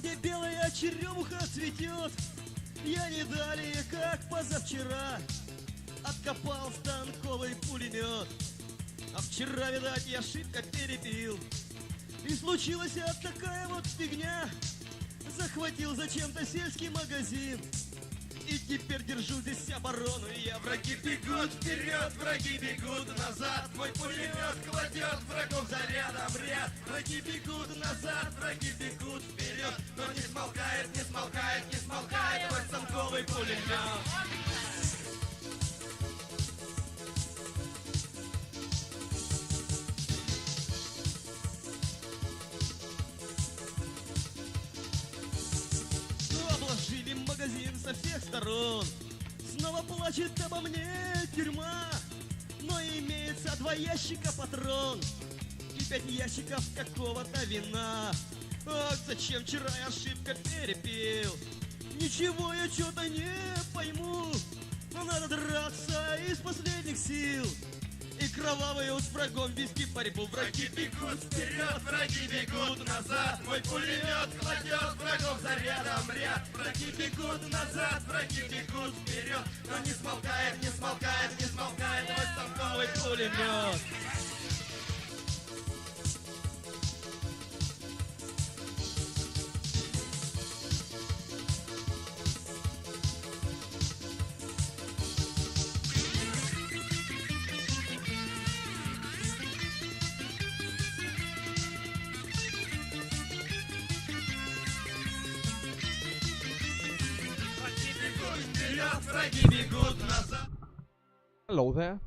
где белая черемуха цветет. Я не далее, как позавчера, откопал станковый пулемет. А вчера, видать, я шибко перепил, и случилась такая вот фигня. Захватил зачем-то сельский магазин, и теперь держу здесь оборону я. Враги бегут вперед, враги бегут назад, мой пулемет кладет врагов зарядом ряд. Враги бегут назад, враги бегут вперед, но не смолкает, не смолкает, не смолкает мой станковый пулемет. Обложили магазин со всех сторон, снова плачет обо мне тюрьма. Но имеется 2 ящика патрон и 5 ящиков какого-то вина. Ах, зачем вчера я ошибка перепил? Ничего я что-то не пойму, но надо драться из последних сил и кровавую с врагом вести борьбу. Враги бегут вперед, враги бегут назад, мой пулемет кладет врагов зарядом ряд. Враги бегут назад, враги бегут вперед, но не смолкает, не смолкает, не смолкает мой станковый пулемет. Враги бегут назад. Hello there.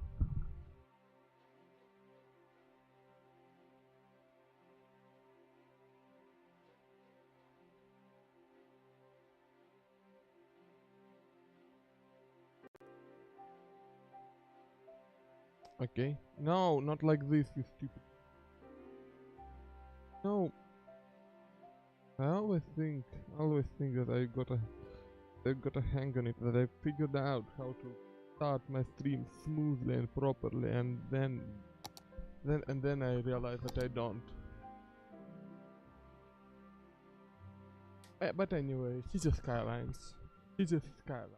Okay. No, not like this, you stupid. No. I always think that I got a hang on it, that I figured out how to start my stream smoothly and properly, and then I realized that I don't. But anyway, he's just Skylines. He's just Skylines.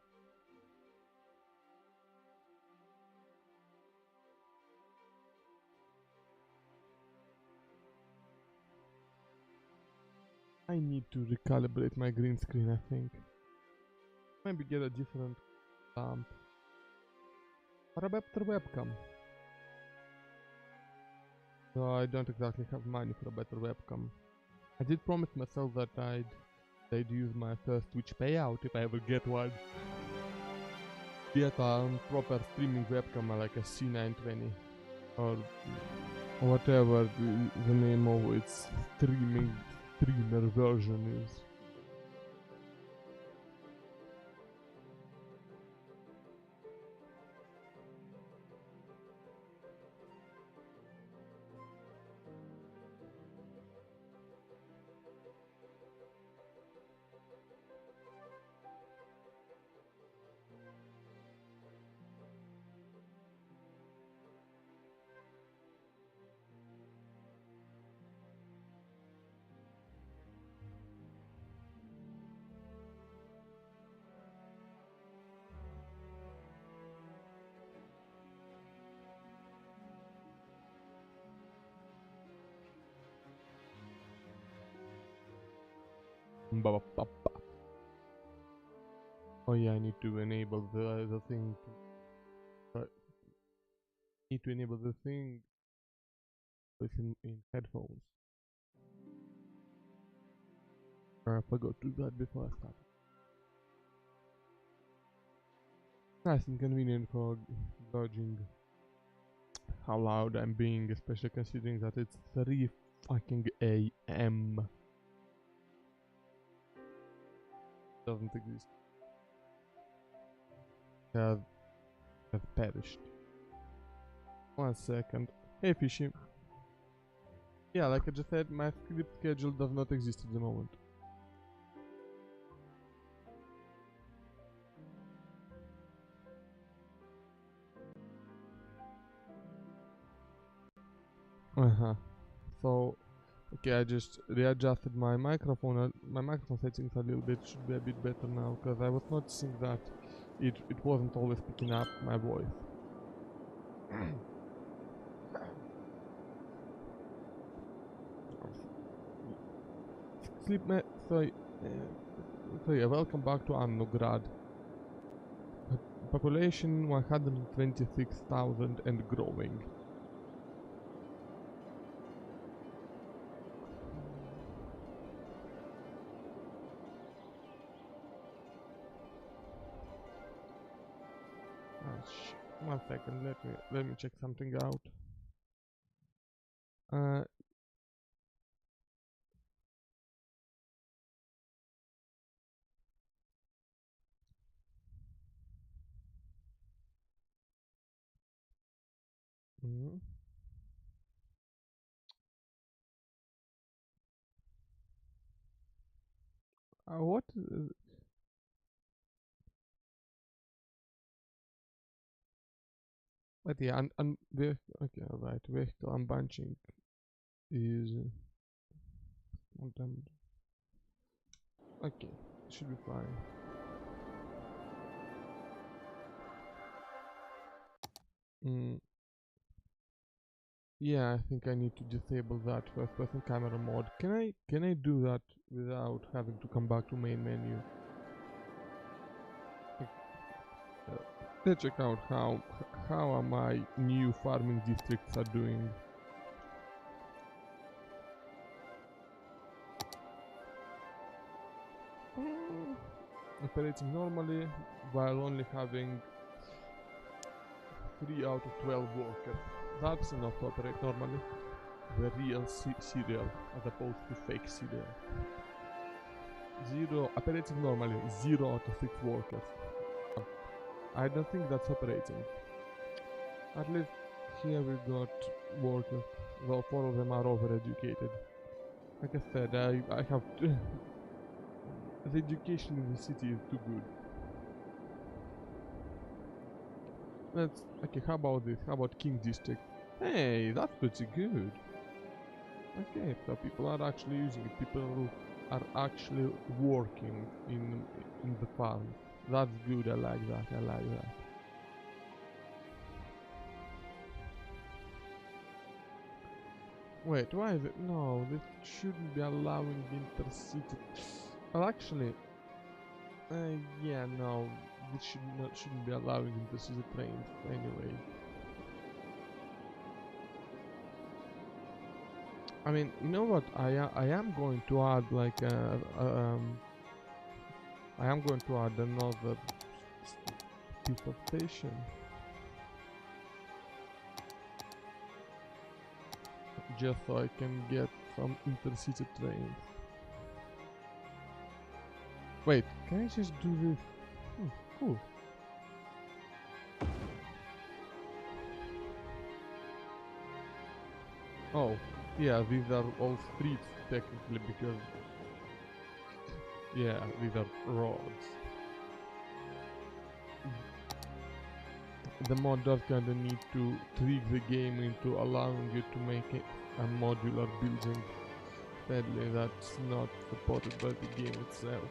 I need to recalibrate my green screen, I think. Maybe get a different lamp. Or a better webcam. So I don't exactly have money for a better webcam. I did promise myself that I'd use my first Twitch payout if I ever get one. Get a proper streaming webcam like a C920 or whatever the name of its streamer version is. Ba-ba-ba-ba. Oh yeah, I need to enable the thing. Need to enable the thing in headphones. I forgot to do that before I started. Nice and convenient for gauging how loud I'm being, especially considering that it's 3 fucking AM. Doesn't exist. Have perished. 1 second. Hey Fishy. Yeah, like I just said, my sleep schedule does not exist at the moment. So Okay, I just readjusted my microphone. My microphone settings a little bit. Should be a bit better now, because I was noticing that it wasn't always picking up my voice. Sleep me. So yeah, welcome back to Annograd. Population 126,000 and growing. One second, let me check something out. Mm. What? But yeah, okay, alright. Vehicle unbunching is okay, should be fine. Yeah, I think I need to disable that first person camera mode. Can I do that without having to come back to main menu? Let's check out how my new farming districts are doing. Operating normally while only having 3 out of 12 workers. That's enough to operate normally. The real cereal as opposed to fake cereal. Operating normally 0 out of 6 workers. I don't think that's operating. At least here we got workers, though 4 of them are overeducated. Like I said, I have the education in the city is too good. Okay, how about this? How about King District? Hey, that's pretty good. Okay, so people are actually using it. People are actually working in the farm. That's good. I like that. I like that. Wait, why is it? No, this shouldn't be allowing intercity. Well, actually, yeah, no, this shouldn't be allowing intercity trains anyway. I mean, you know what? I am going to add like I am going to add another piece of station. Just so I can get some intercity trains. Wait, can I just do this? Cool. Oh, yeah, these are all streets technically because yeah, these are roads. The mod does kinda need to tweak the game into allowing you to make a modular building. Sadly, that's not supported by the game itself.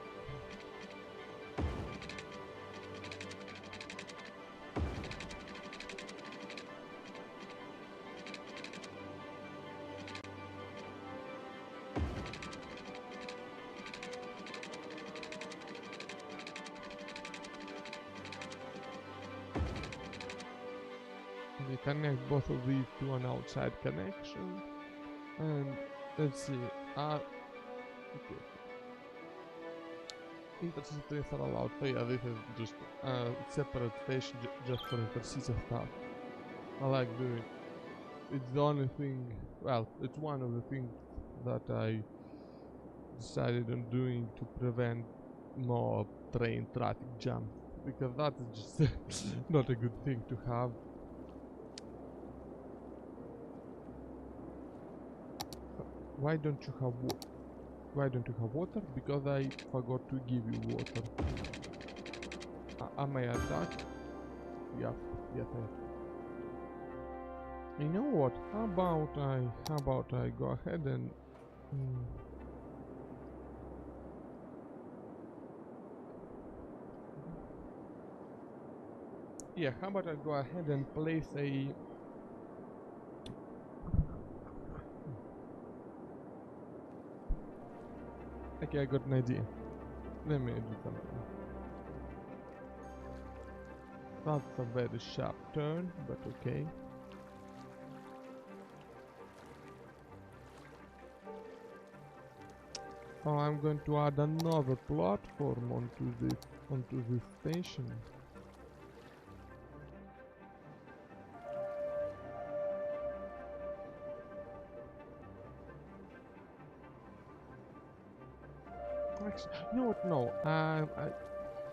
We connect both of these to an outside connection, and let's see. Okay. Intercity trains are allowed. So yeah, this is just a separate station just for intercity stuff. I like doing. It's the only thing. Well, it's one of the things that I decided on doing to prevent more train traffic jams, because that is just not a good thing to have. Why don't you have water? Because I forgot to give you water. Am I attacked? Yep, yes I. You know what? How about I go ahead and Hmm. Yeah, how about I go ahead and place a... Okay, I got an idea. Let me do something. That's a very sharp turn, but okay. So I'm going to add another platform onto this station. Actually, you know what? No,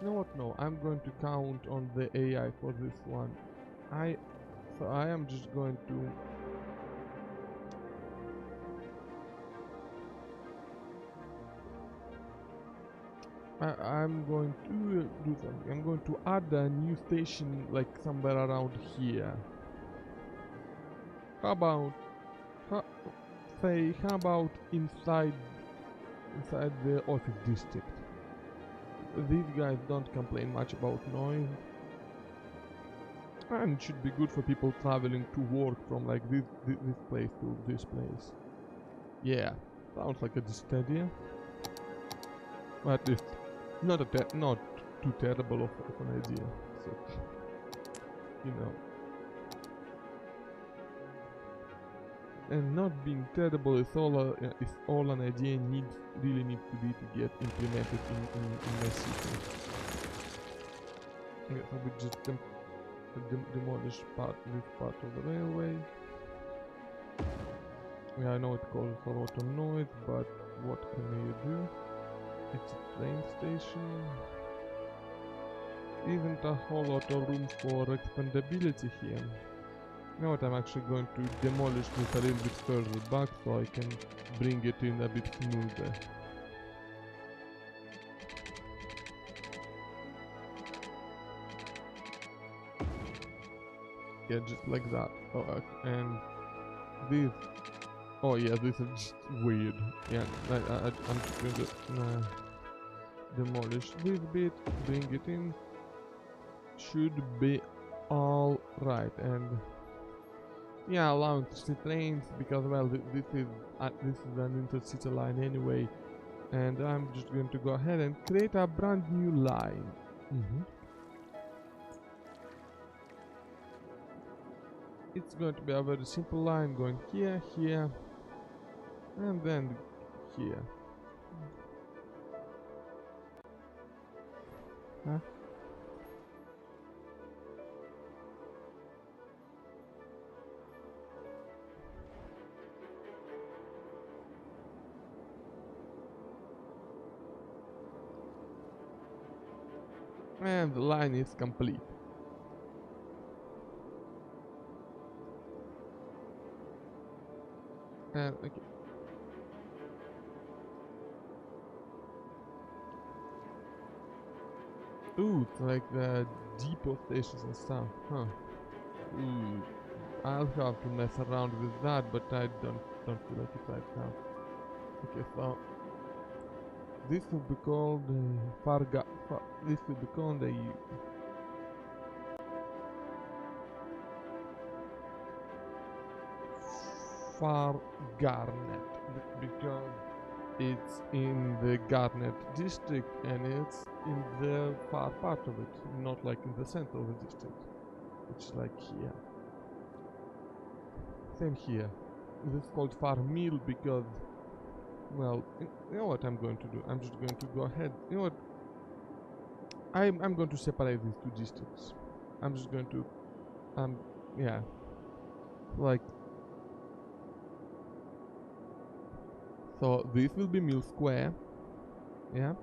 you know what? No, I'm going to count on the AI for this one. So I am just going to. I'm going to do something. I'm going to add a new station like somewhere around here. How about, how, how about inside the office district? These guys don't complain much about noise, and it should be good for people traveling to work from like this place to this place. Yeah, sounds like a decent idea. Or at least not not too terrible of an idea. So you know, and not being terrible is all an idea really needs to be to get implemented in my system. Okay, so we just demolish this part of the railway. Yeah, I know it causes a lot of noise, but what can you do? It's a train station. Isn't a whole lot of room for expandability here. You know what, I'm actually going to demolish this a little bit further back so I can bring it in a bit smoother. Yeah, just like that. Oh, and this... Oh yeah, this is just weird. Yeah, I'm just going to demolish this bit, bring it in. Should be all right. And yeah, allow intercity trains because well, this is an intercity line anyway. And I'm just going to go ahead and create a brand new line. It's going to be a very simple line going here, here, and then here. Huh? And the line is complete. And okay. Ooh, it's like the depot stations and stuff, huh? Ooh, I'll have to mess around with that, but I don't feel like it right now. Okay, so this will be called this will be called a Far Garnet because it's in the Garnet district and it's in the far part of it, not like in the center of the district, which is like here. Same here. This is called Far Mill because, well, you know what I'm going to do? I'm just going to go ahead. You know what? I'm going to separate these two districts. I'm just going to, yeah, like. So this will be Mill Square. Yeah.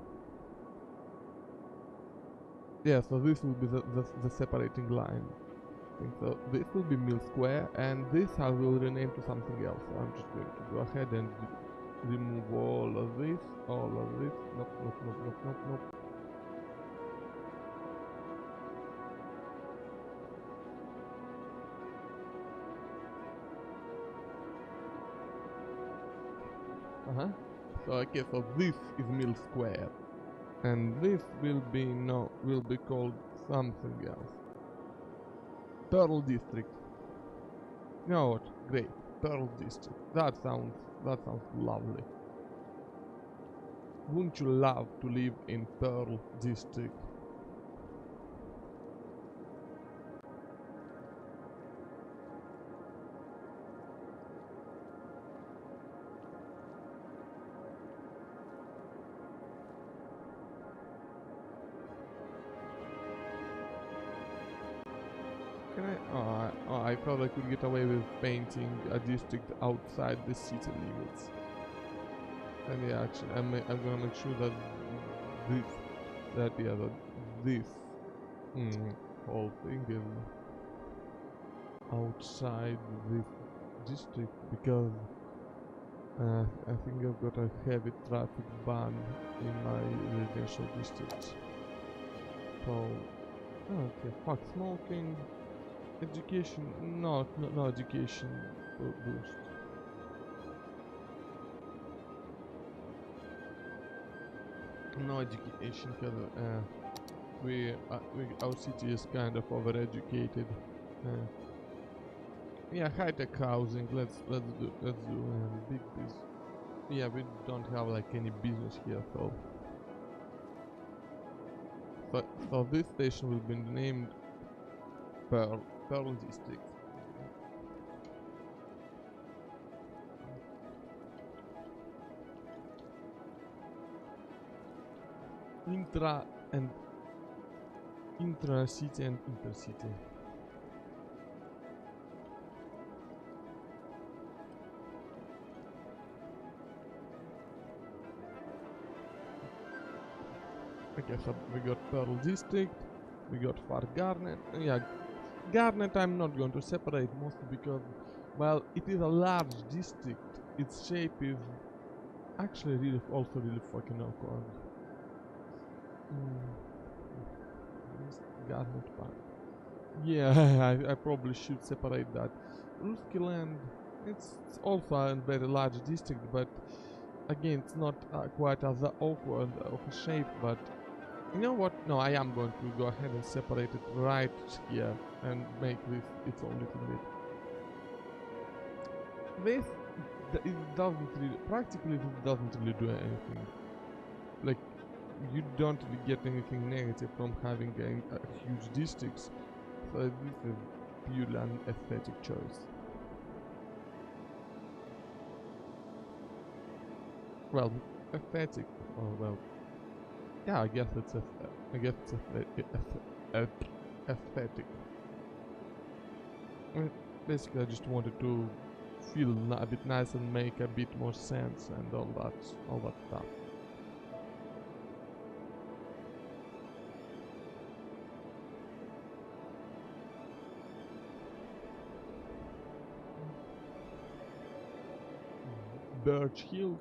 Yeah, so this will be the separating line. So this will be Mill Square, and this I will rename to something else. So I'm just going to go ahead and remove all of this, Nope, nope, nope, nope, nope, nope. Uh-huh. So okay, so this is Mill Square, and this will be called something else. Pearl District. You know what? Great. Pearl District. That sounds lovely. Wouldn't you love to live in Pearl District? Can I? I thought I could get away with painting a district outside the city limits. And yeah, actually, I'm gonna make sure that this whole thing is outside this district because I think I've got a heavy traffic ban in my residential district. So, okay, fuck smoking. Education, no education boost. No education because our city is kind of overeducated. Uh, yeah, high tech housing. Let's do big business. Yeah, we don't have like any business here, so this station will be named Pearl District. Intra and intra-city and intercity. Okay, so we got Pearl District, we got Far Garnet. Yeah, Garnet I'm not going to separate mostly because, well, it is a large district. Its shape is actually really fucking awkward. Garnet Park. Yeah, I probably should separate that. Ruski Land, it's also a very large district, but again, it's not quite as awkward of a shape, but you know what? No, I am going to go ahead and separate it right here and make this its own little bit. This, it doesn't really, practically this doesn't really do anything. Like, you don't really get anything negative from having a huge districts. So this is purely an aesthetic choice. Well, aesthetic, or well, yeah, I guess it's aesthetic. I mean, basically, I just wanted to feel a bit nice and make a bit more sense and all that stuff. Birch Hills.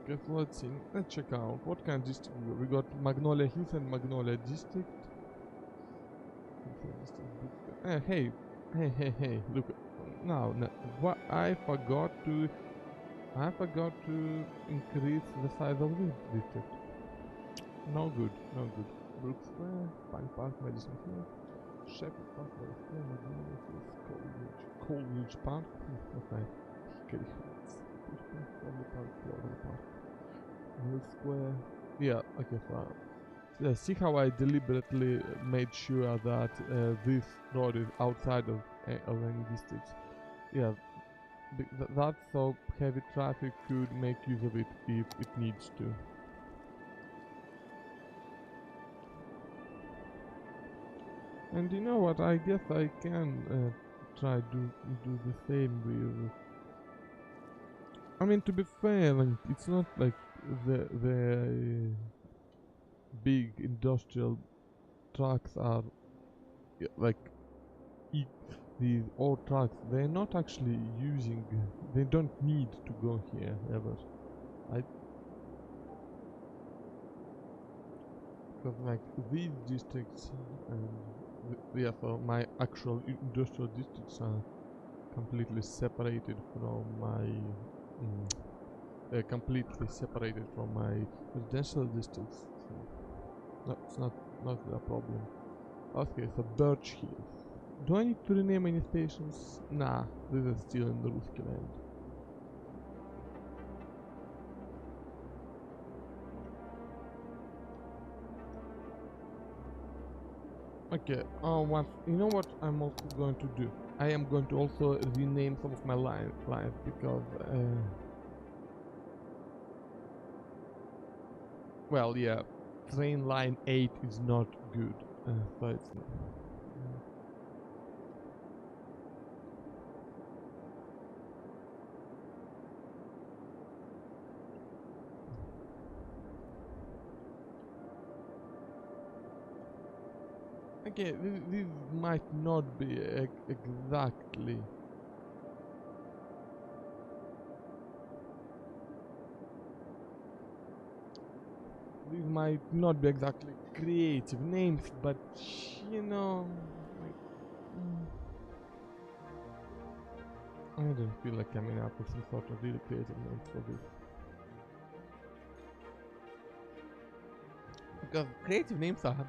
Okay, so let's see. Let's check out what kind of district we got. Magnolia Hills and Magnolia District. Hey, look. No, what I forgot to increase the size of this district. No good. Brook Square, Pine Park, Madison Hill, Shepherd Park, Forest Square, Magnolia Hills, Coleridge Park. Okay. Hickory Heights, Florida Park, Mill Square. Yeah, okay, so see how I deliberately made sure that this road is outside of any districts. Yeah, that's so heavy traffic could make use of it if it needs to. And you know what? I guess I can try do the same with. I mean, to be fair, like, it's not like the big industrial trucks are like these old trucks. They're not actually using. They don't need to go here ever. Because like these districts and yeah, so my actual industrial districts are completely separated from my residential districts. So that's not a problem. Okay, so Birch Hills. Do I need to rename any stations? Nah, this is still in the Ruski land. Okay, you know what I'm also going to do? I am going to also rename some of my lines because, well, yeah, train line 8 is not good, so it's not. Okay, this might not be exactly. These might not be exactly creative names, but you know, like, I don't feel like coming up with some sort of really creative names for this. Because creative names are hard,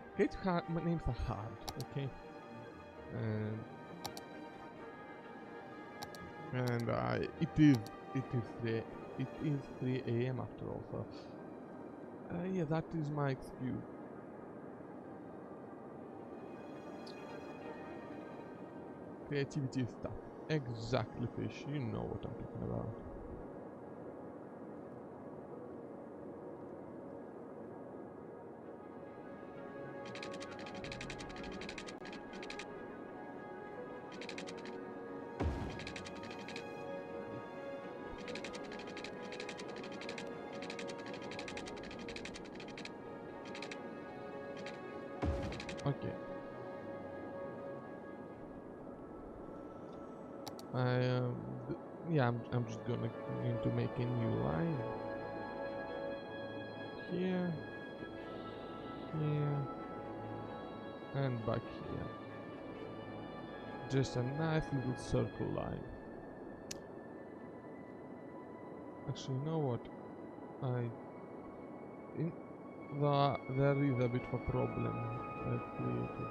okay? And it is 3 a.m. after all, so yeah, that is my excuse. Creativity is tough. Exactly, Fish. You know what I'm talking about. Okay. Yeah, I'm just going to make a new line here, here, and back here. Just a nice little circle line. Actually, you know what? There is a bit of a problem I've created.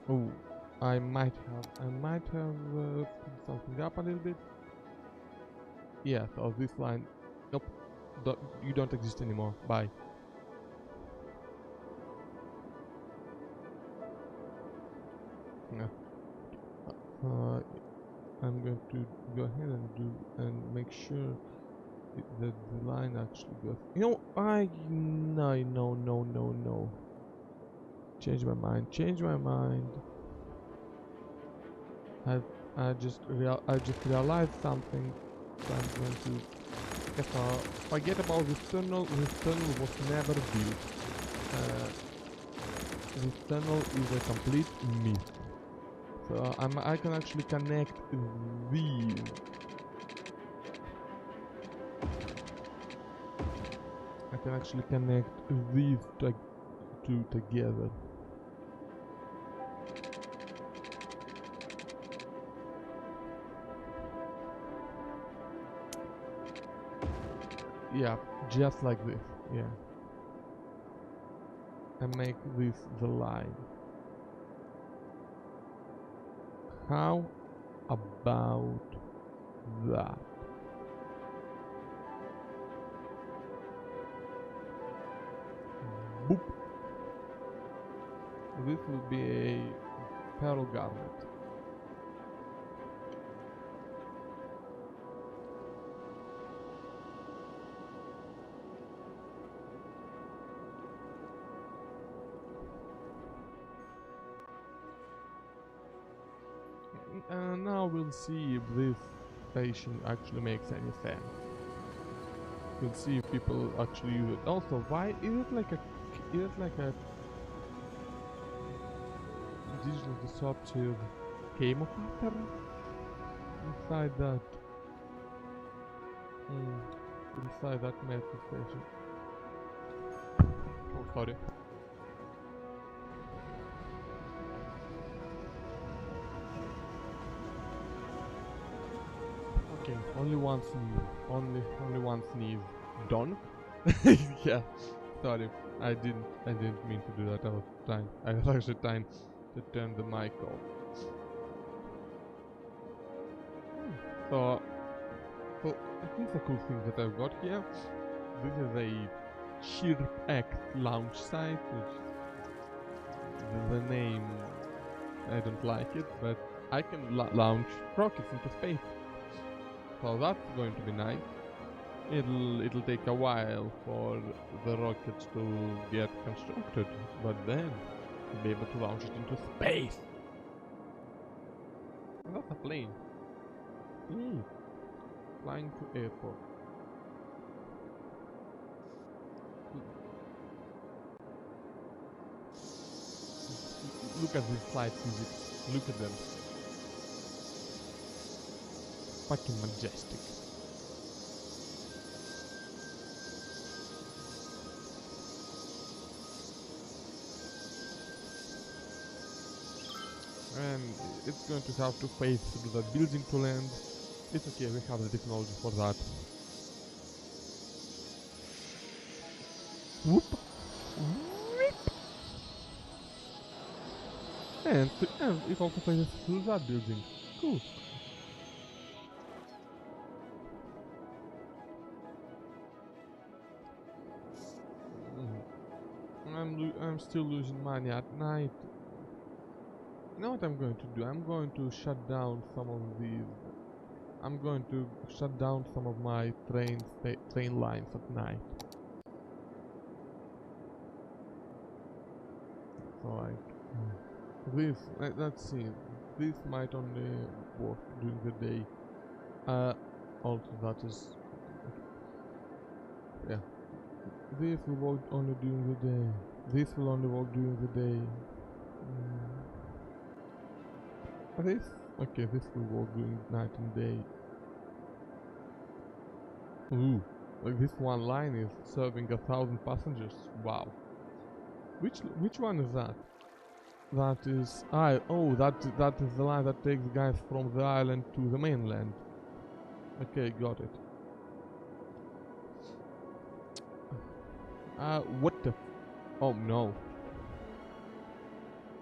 Oh, I might have screwed something up a little bit. Yeah, so this line, nope, you don't exist anymore. Bye. Yeah. I'm going to go ahead and make sure that the line actually goes. You know, no. Change my mind. I just realized something. So I'm going to forget about this tunnel. This tunnel was never built. This tunnel is a complete myth. So I can actually connect these. I can actually connect these two together. Yeah, just like this. Yeah. And make this the line. How about that? Boop. This will be a pearl garnet. Now we'll see if this station actually makes any sense. We'll see if people actually use it. Also, why is it like a additional disruptive chemo pattern inside that inside that metro station. Oh, sorry. Okay, only one sneeze. Only one sneeze. Donk? Yeah. Sorry. I didn't mean to do that. I was actually trying to turn the mic off. So here's a cool thing that I've got here. This is a Chirp X launch site, which the name, I don't like it, but I can launch rockets into space. So that's going to be nice. It'll take a while for the rockets to get constructed, but then we'll be able to launch it into space. That's a plane. Yay. Flying to airport. Look at these flight physics. Look at them. Fucking majestic. And it's going to have to phase through that building to land. It's okay, we have the technology for that. Whoop! And it also phases through that building. Cool. I'm still losing money at night. You know what I'm going to do? I'm going to shut down some of these. I'm going to shut down some of my train lines at night. So like this. Let's see. This might only work during the day. Also that is. Yeah. This will work only during the day. This will only work during the day. This? Okay, this will work during night and day. Ooh, like this one line is serving 1,000 passengers. Wow. Which one is that? That is that is the line that takes guys from the island to the mainland. Okay, got it. What the? Oh no.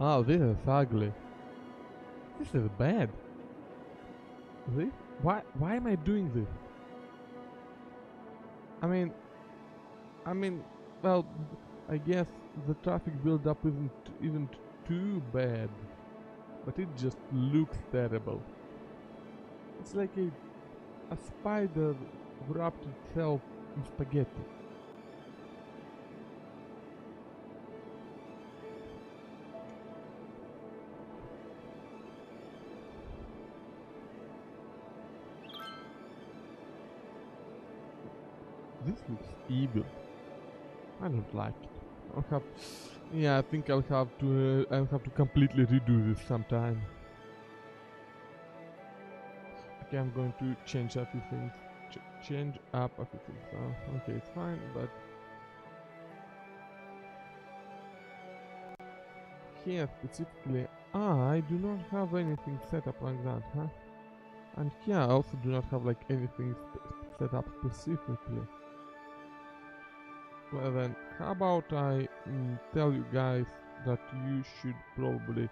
Oh, this is ugly. This is bad. This? Why am I doing this? I mean, well, I guess the traffic build-up isn't too bad, but it just looks terrible. It's like a spider wrapped itself in spaghetti. This looks evil. I don't like it. I think I'll have to completely redo this sometime. Okay, I'm going to change up a few things. Change up a few things. Okay, it's fine, but here specifically, I do not have anything set up like that, huh? And here I also do not have like anything set up specifically. Well then, how about I tell you guys that you should probably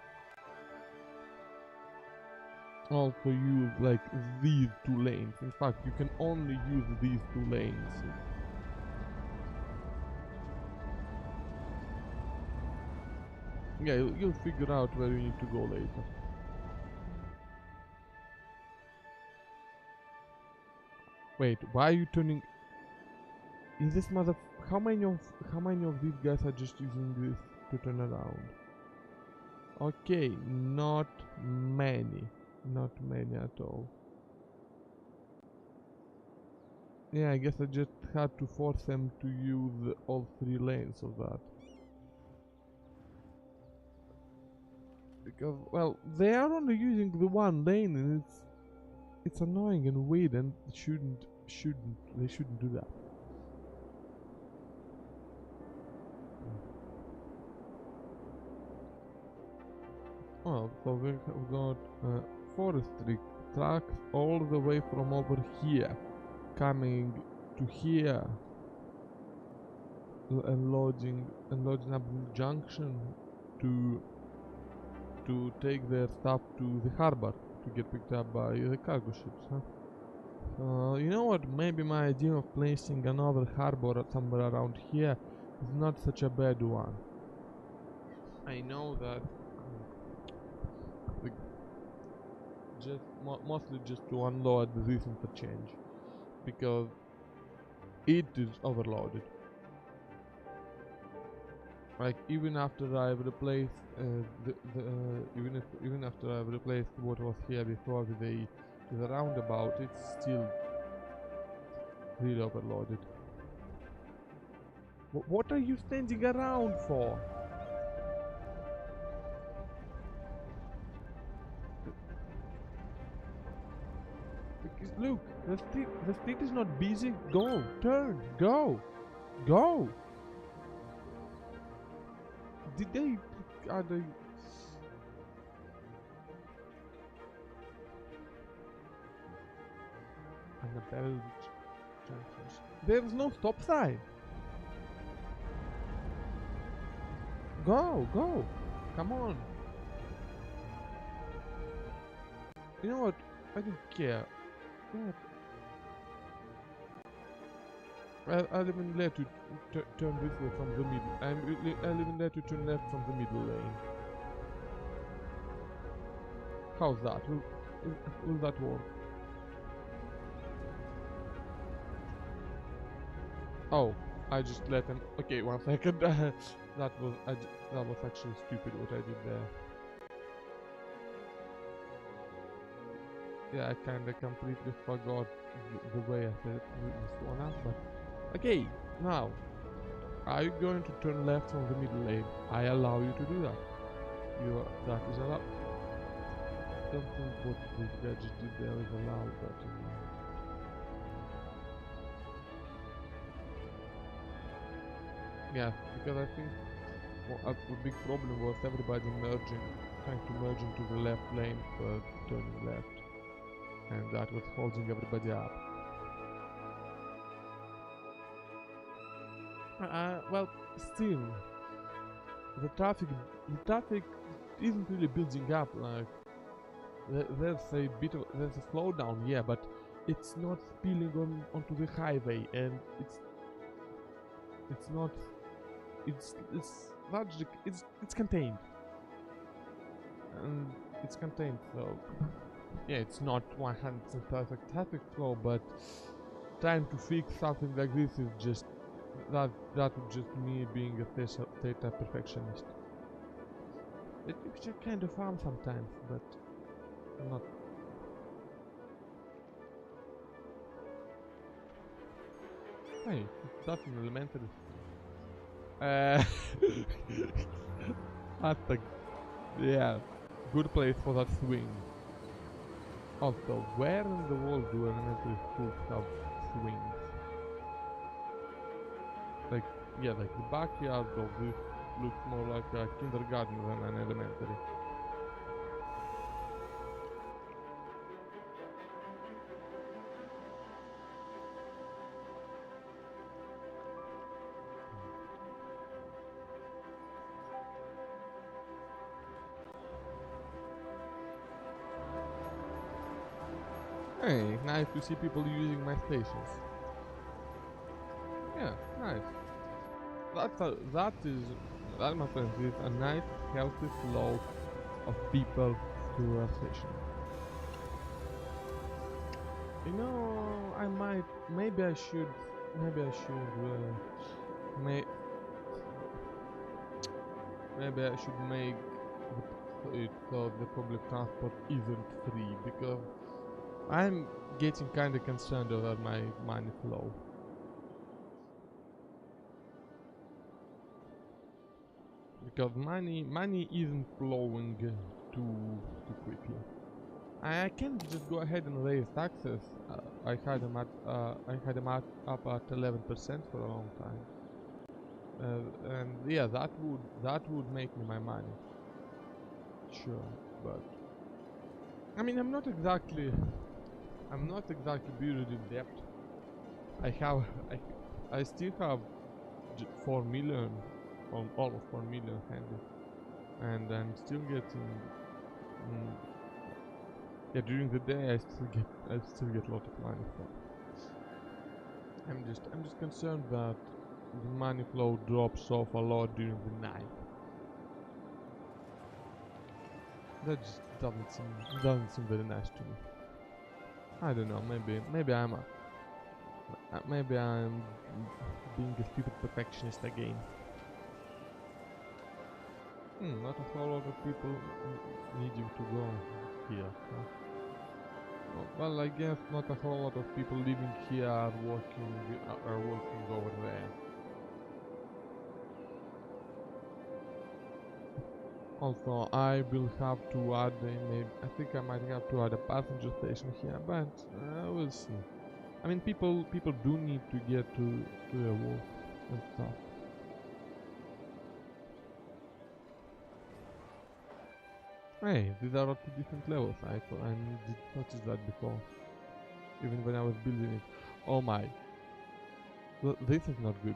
also use like these two lanes. In fact, you can only use these two lanes. Yeah, you'll figure out where you need to go later. Wait, why are you turning? Is this mother? How many of these guys are just using this to turn around? Okay, not many at all. Yeah, I guess I just had to force them to use all three lanes of that. because, well, they are only using the one lane, and it's annoying and weird, and they shouldn't do that. Well, so we have got forestry trucks all the way from over here, coming to here, and loading up the junction to take their stuff to the harbor to get picked up by the cargo ships, huh? You know what? Maybe my idea of placing another harbor somewhere around here is not such a bad one. I know that mostly just to unload this interchange, because it is overloaded. Like, even after I've replaced even after I've replaced what was here before with the roundabout, it's still really overloaded. What are you standing around for? Because look, the street is not busy. Go, turn, go, go. Are they? Annabelle junctions. There's no stop sign. Go, go, come on. You know what? I don't care. What? I'll even let you turn this way from the middle. I'll even let you turn left from the middle lane. How's that? Will that work? Oh, I just let him. Okay, 1 second. that was actually stupid what I did there. Yeah, I kinda completely forgot the way I set this one up, but okay, now are you going to turn left from the middle lane? I allow you to do that. That is allowed. I don't think what this gadget did there is allowed, but yeah, because I think a big problem was everybody trying to merge into the left lane for turning left, and that was holding everybody up. Well, still, the traffic isn't really building up. Like, there's a slowdown, yeah, but it's not spilling onto the highway, and it's not. It's largely it's contained, and it's contained. So yeah, it's not 100% perfect traffic flow, but trying to fix something like this is just that would just me being a theta perfectionist. Which I kind of am sometimes, but not. Hey, that's an elementary. That's a, yeah, good place for that swing. Also, where in the world do elementary schools have swings? Like, yeah, like the backyard of this looks more like a kindergarten than an elementary. Hey, nice to see people using my stations. Yeah, nice. That, my friends, is a nice, healthy flow of people to a station. You know, maybe I should, maybe I should make it so the public transport isn't free, because I'm getting kinda concerned about my money flow. Because money isn't flowing too quickly. I can't just go ahead and raise taxes. I had them up at 11% for a long time, and yeah, that would make me my money. Sure, but I mean, I'm not exactly buried in debt. I have, I still have 4 million, almost 4 million handy, and I'm still getting. Mm, yeah, during the day I still get a lot of money from. I'm just concerned that the money flow drops off a lot during the night. That just doesn't seem very nice to me. I don't know. Maybe I'm being a stupid perfectionist again. Not a whole lot of people needing to go here. Huh? Well, I guess not a whole lot of people living here are working over there. Also, I will have to add I think I might have to add a passenger station here, but we'll see. I mean, people do need to get to their work and stuff. Hey, these are 2 different levels. I did notice that before, even when I was building it. Oh my, this is not good.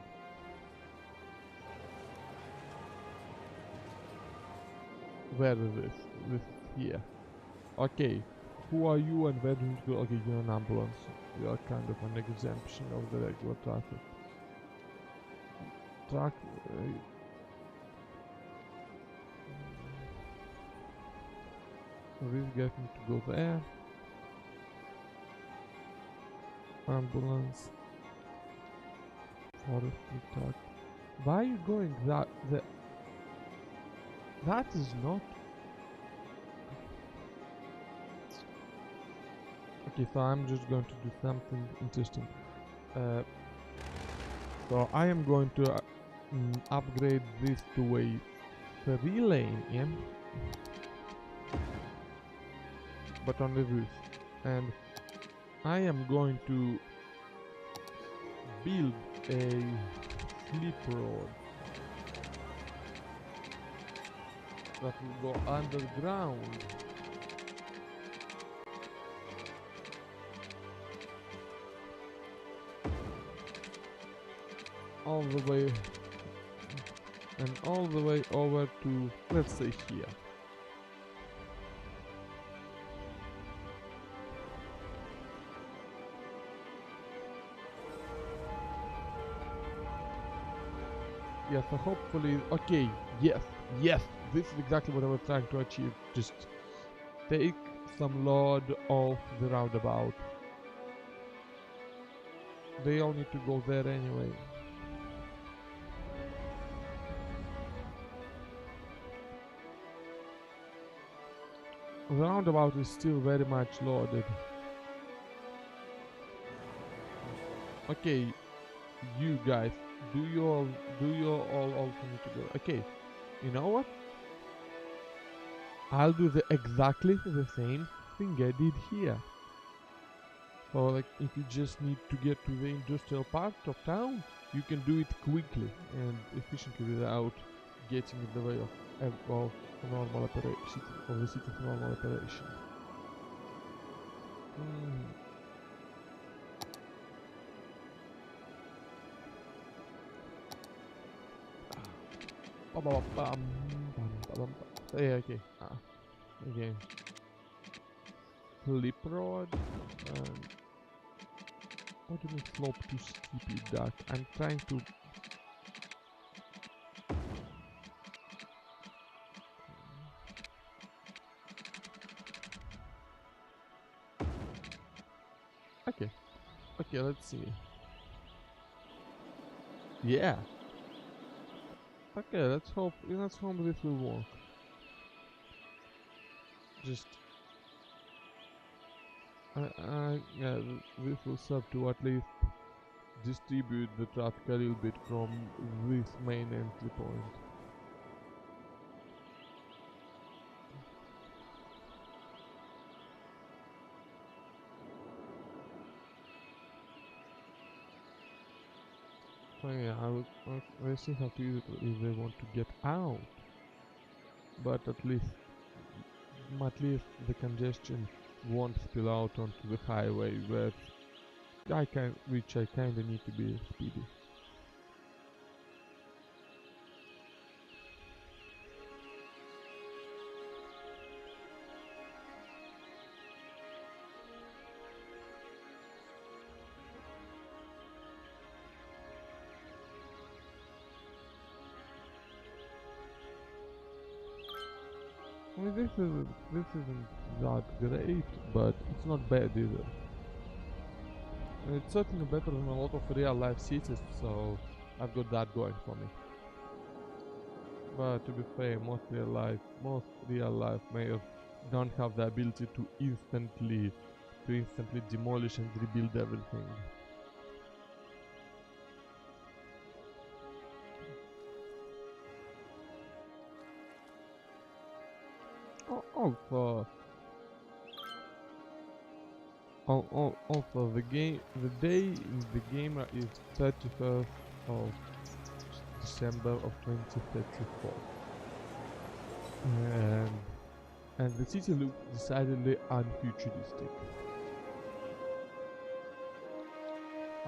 Where is this? This is here. Okay, who are you and where do you go? Okay, you're an ambulance. You are kind of an exemption of the regular traffic. This guy need to go there. Ambulance. Forestry truck. Why are you going that? That is not. Okay, so I'm just going to do something interesting. So I am going to upgrade this to a 3-lane, yeah? But only this. And I am going to build a slip road that will go underground. All the way and all the way over to, let's say, here. Yeah, so hopefully, okay, yes, this is exactly what I was trying to achieve. Just take some load off the roundabout. They all need to go there anyway. The roundabout is still very much loaded. Okay, you guys, do you all also need to go? Okay, you know what? I'll do exactly the same thing I did here. So like, if you just need to get to the industrial part of town, you can do it quickly and efficiently without getting in the way of normal operation, of the city's normal operation. Yeah, okay. Okay. Flip road. What do you mean slope too steep, you duck? I'm trying to. Okay. Okay, let's see. Yeah. Okay, let's hope this will work. Just yeah, this will serve to at least distribute the traffic a little bit from this main entry point. So yeah, I still have to use it if they want to get out. But at least the congestion won't spill out onto the highway where which I kinda need to be speedy. I mean, this isn't that great, but it's not bad either. And it's certainly better than a lot of real life cities, so I've got that going for me. But to be fair, most real life mayors don't have the ability to instantly demolish and rebuild everything. Also, also the day in the game is 31st of December of 2034, and the city looks decidedly unfuturistic.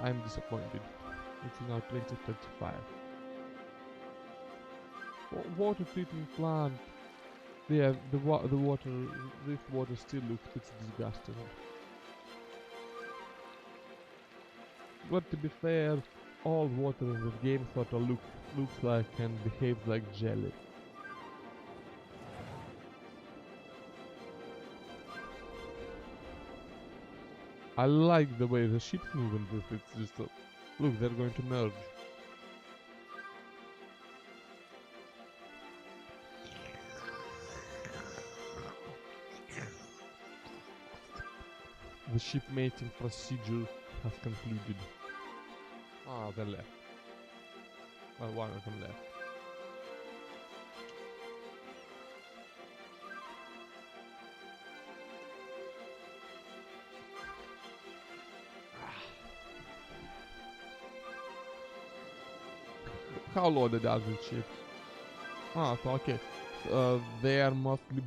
I'm disappointed. It's now 2035. Water treatment plant. Yeah, the water. This water still looks pretty disgusting. But to be fair, all water in this game sort of looks like and behaves like jelly. I like the way the ships move in this. It's just look, they're going to merge. The ship mating procedure has concluded. Ah, they're left. Well, one of them left. How loaded are these ships? Ah, so okay. We're mostly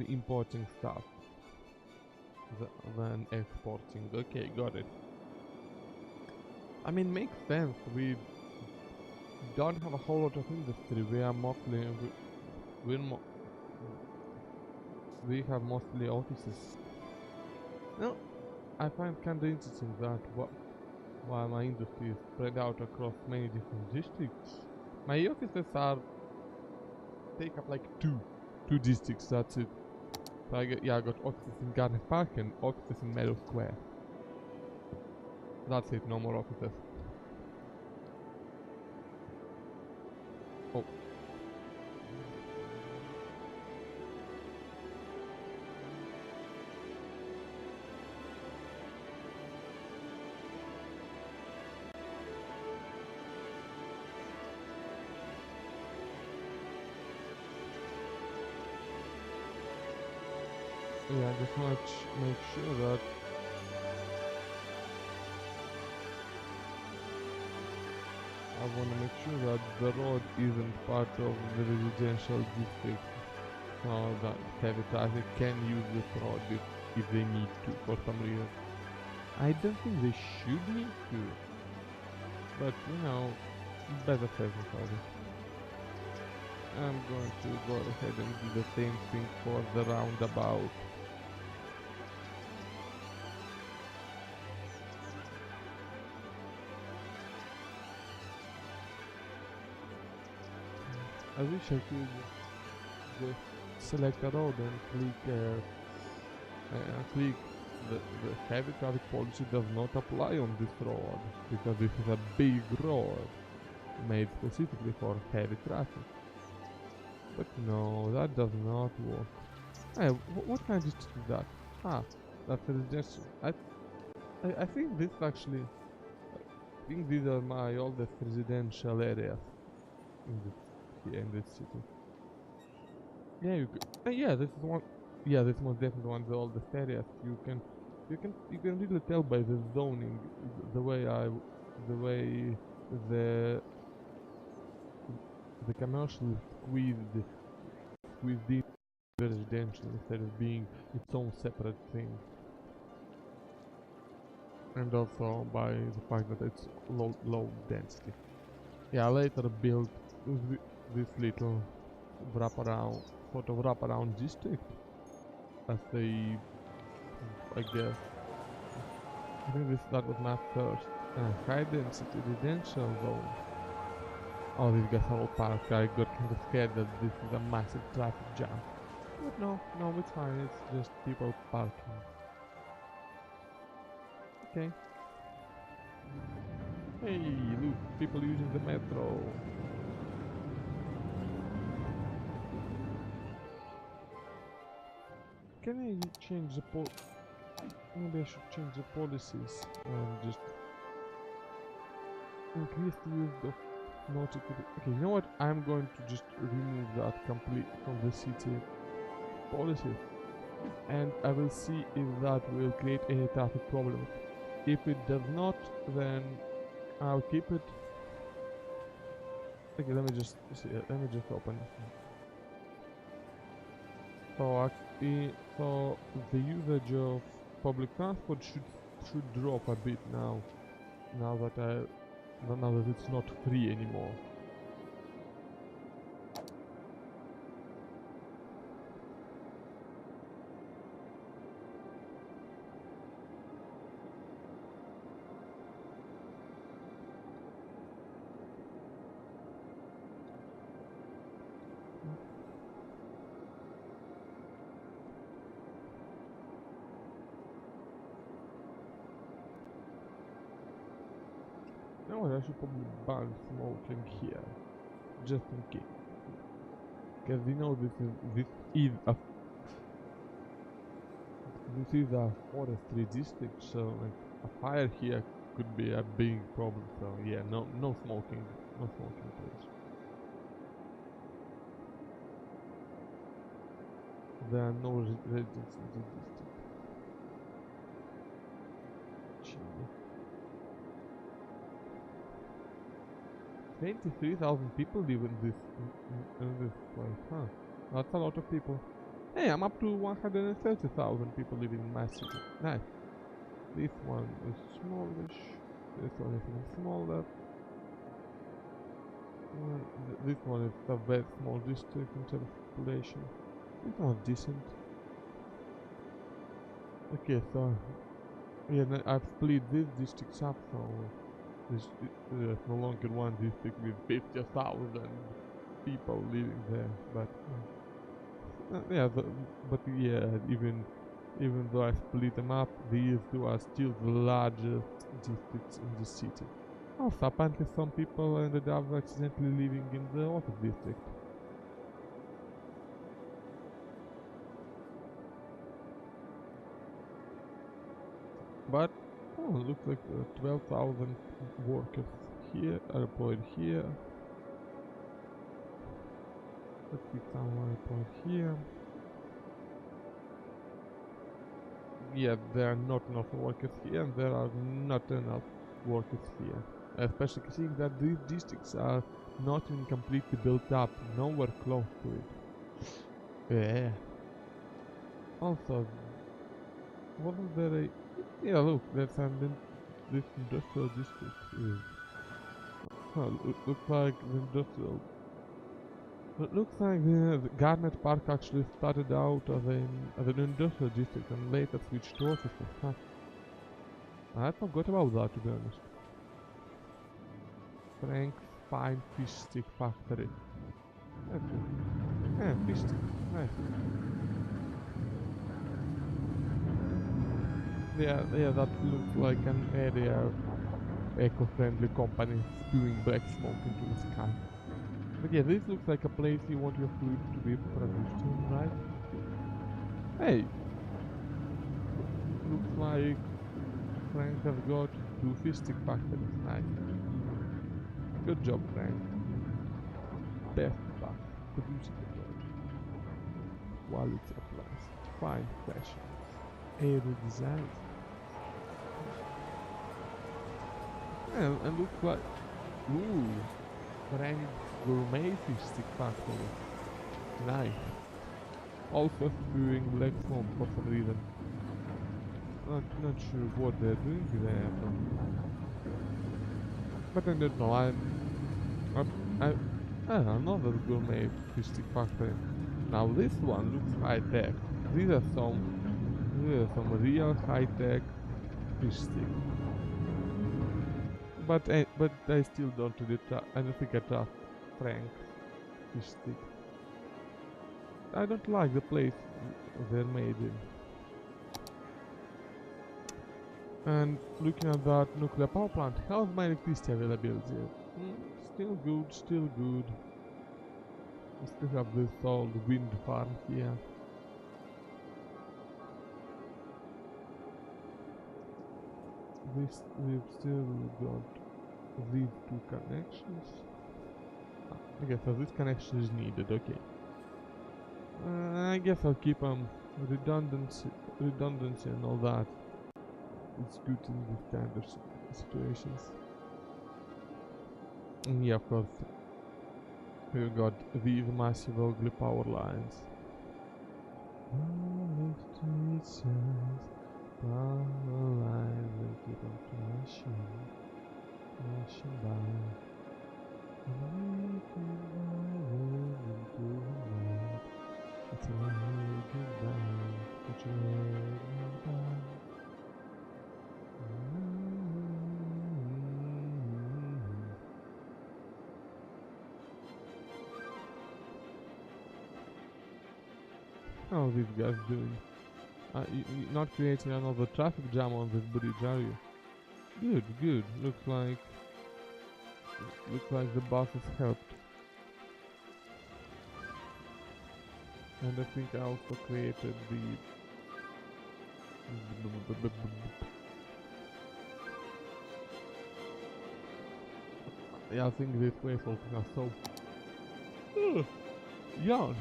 importing stuff than exporting. Okay, got it. I mean, makes sense. We don't have a whole lot of industry. We are mostly we have mostly offices. No, I find kinda interesting that while my industry is spread out across many different districts, my offices take up like two districts. That's it. So I got offices in Garden Park and offices in Meadow Square. That's it. No more offices. Oh. Yeah, I just want to make sure that the road isn't part of the residential district, so that heavy traffic can use this road if they need to for some reason. I don't think they should need to, but you know, better safe than sorry. I'm going to go ahead and do the same thing for the roundabout. I wish I could just select a road and click the heavy traffic policy does not apply on this road because this is a big road made specifically for heavy traffic. But no, that does not work. Hey, what kind of district is that? Ah, that's a residential. I think this actually. I think these are my oldest residential areas in this city. Yeah, you could. Yeah, this is one. Yeah, this most definitely one of the oldest areas. You can really tell by the zoning, the way the way the the commercial is squeezed in residential instead of being its own separate thing, and also by the fact that it's low density. Yeah, I later built this little sort of wraparound district as a, I guess, I think that was my first high density residential zone. Oh, these guys are all parked. I got kind of scared that this is a massive traffic jam. But no, it's fine. It's just people parking. Okay. Hey, look, people using the metro. Can I change the maybe I should change the policies and just increase the use of nautical. Okay, you know what? I'm going to just remove that complete from the city policy, and I will see if that will create any traffic problems. If it does not, then I'll keep it. Okay, let me just see. Let me just open. So the usage of public transport should drop a bit now. Now that it's not free anymore. You know what, I should probably ban smoking here, just in case. Because you know this is a forestry district, so like a fire here could be a big problem. So yeah, no smoking, please. There are no residents in the district. Gee. 23,000 people live in this place, huh? That's a lot of people. Hey, I'm up to 130,000 people living in my city. Nice. This one is smallish. This one is even smaller. This one is a very small district in terms of population. This one's decent. Okay, so yeah, I've split these districts up, so there's no longer one district with 50,000 people living there, but yeah, but yeah, even though I split them up, these two are still the largest districts in the city. Also, apparently some people ended up accidentally living in the office district. But oh, it looks like 12,000 workers here are employed here. 30,000 are employed here. Yeah, there are not enough workers here, and there are not enough workers here. Especially seeing that these districts are not even completely built up, nowhere close to it. Yeah. Also, wasn't there a... Yeah, look, that's this industrial district is... looks like the industrial... It looks like the Garnet Park actually started out as an industrial district and later switched to offices, huh? I forgot about that, to be honest. Frank's Fine Fish Stick Factory. Okay. Yeah, fish stick. Nice. Yeah, that looks like an area of eco-friendly companies spewing black smoke into the sky. But yeah, this looks like a place you want your food to be produced in, right? Hey! Looks like Frank has got 2 fish stick factories. Nice. Good job, Frank. Best stuff. Producing the product. Quality applies. Fine fashions. Aero designs. And looks like, ooh, Frank's gourmet fish stick factory. Nice. Also spewing black foam for some reason. Not sure what they're doing there, but I don't know. I another gourmet fish stick factory. Now this one looks high tech. These are some real high tech fish sticks. But I still don't really I don't think I trust Frank's fish sticks. I don't like the place they're made in. And looking at that nuclear power plant, how's my electricity availability? Still good, still good. We still have this old wind farm here. We've still got these two connections. Okay, so this connection is needed, okay. I guess I'll keep redundancy and all that. It's good in this kind of situations. And yeah, of course, we've got these massive ugly power lines. Power lines and keep on flashing by. It's a goodbye, put your leg down. How are these guys doing? You're not creating another traffic jam on this bridge, are you? Good, good. Looks like the boss has helped. And I think I also created the yeah, I think this place will have so yawn.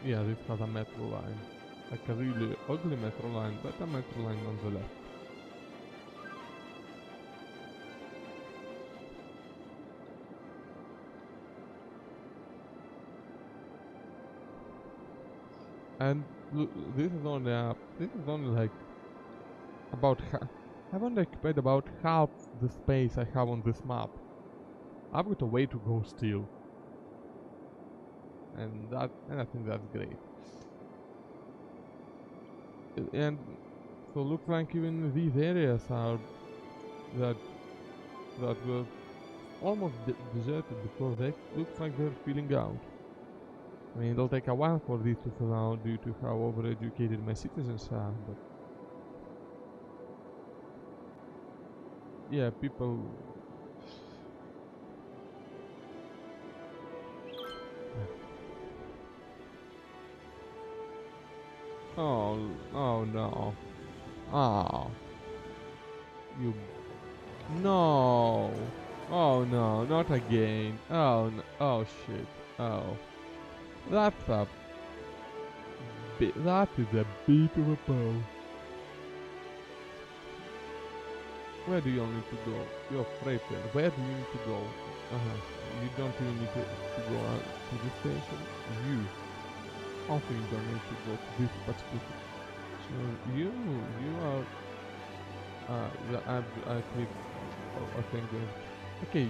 Yeah, this has a metro line. Like a really ugly metro line, but a metro line nonetheless. And look, this is only like about I've only occupied about half the space I have on this map. I've got a way to go still. And I think that's great. And so looks like even these areas are that were almost deserted before they looks like they're filling out. I mean, it'll take a while for these to fill out due to how overeducated my citizens are, but yeah, people. Oh no. Oh. You. No. Oh no, not again. Oh no. Oh shit. Oh. That is a bit of a blow. Where do you all need to go? You're afraid then. Where do you need to go? You don't really need to go out to the station. You also you don't need to go to this particular. So you are I click okay. Okay.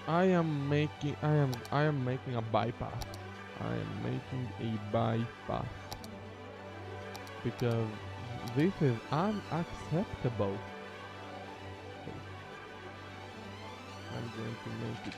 I am making a bypass. I am making a bypass because this is unacceptable. Okay. I'm going to make it.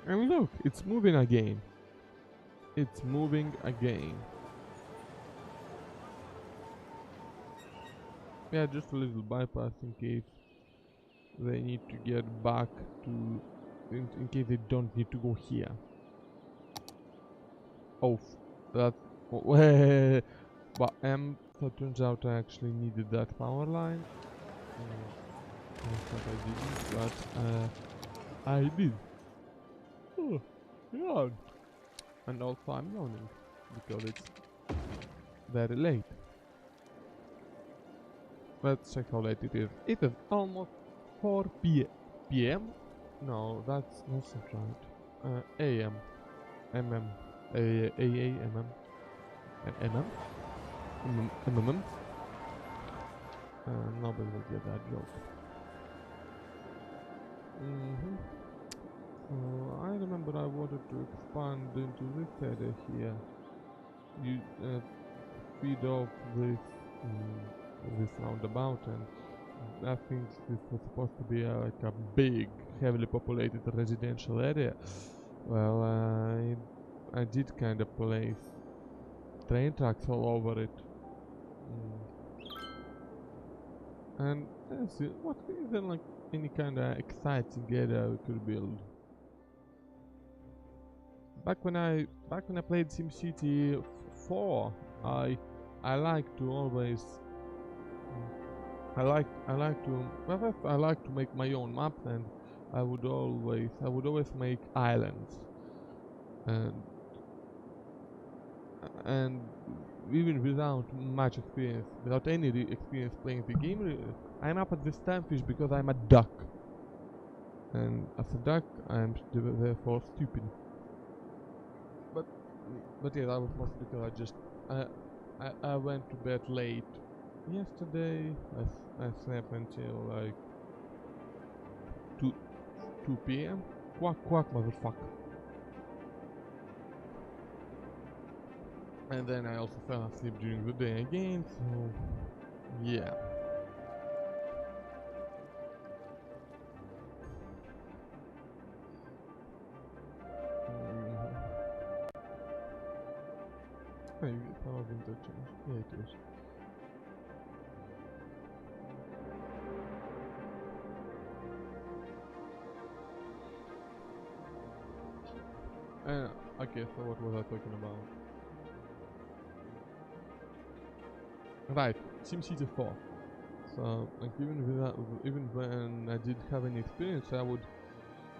And look, it's moving again. It's moving again. Yeah, just a little bypass in case they need to get back to, in case they don't need to go here. Oh, that. But so it turns out I actually needed that power line. I thought I didn't, but I did. Oh, yeah. And also I'm yawning because it's very late. Let's check how late it is. It is almost 4 p.m. No, that's not right. A.m. M.M. A.M.M. And M.M. M.M. Nobody will get that joke. I remember I wanted to expand into this area here. You feed off this roundabout, and I think this was supposed to be like a big, heavily populated residential area. Well, I did kind of place train tracks all over it. And let's see, what is there like any kind of exciting area we could build? Back when I played SimCity 4, I like to always I like to well, first I like to make my own maps, and I would always make islands, and even without much experience, without any experience playing the game, I'm up at this timefish because I'm a duck, and as a duck I'm therefore stupid. But yeah, that was mostly because I went to bed late yesterday. I slept until like 2 p.m. Quack quack, motherfucker. And then I also fell asleep during the day again, so yeah. Maybe it's not interchange. Yeah, it is. Okay, so what was I talking about? Right, SimCity 4. So, like, even when I didn't have any experience, I would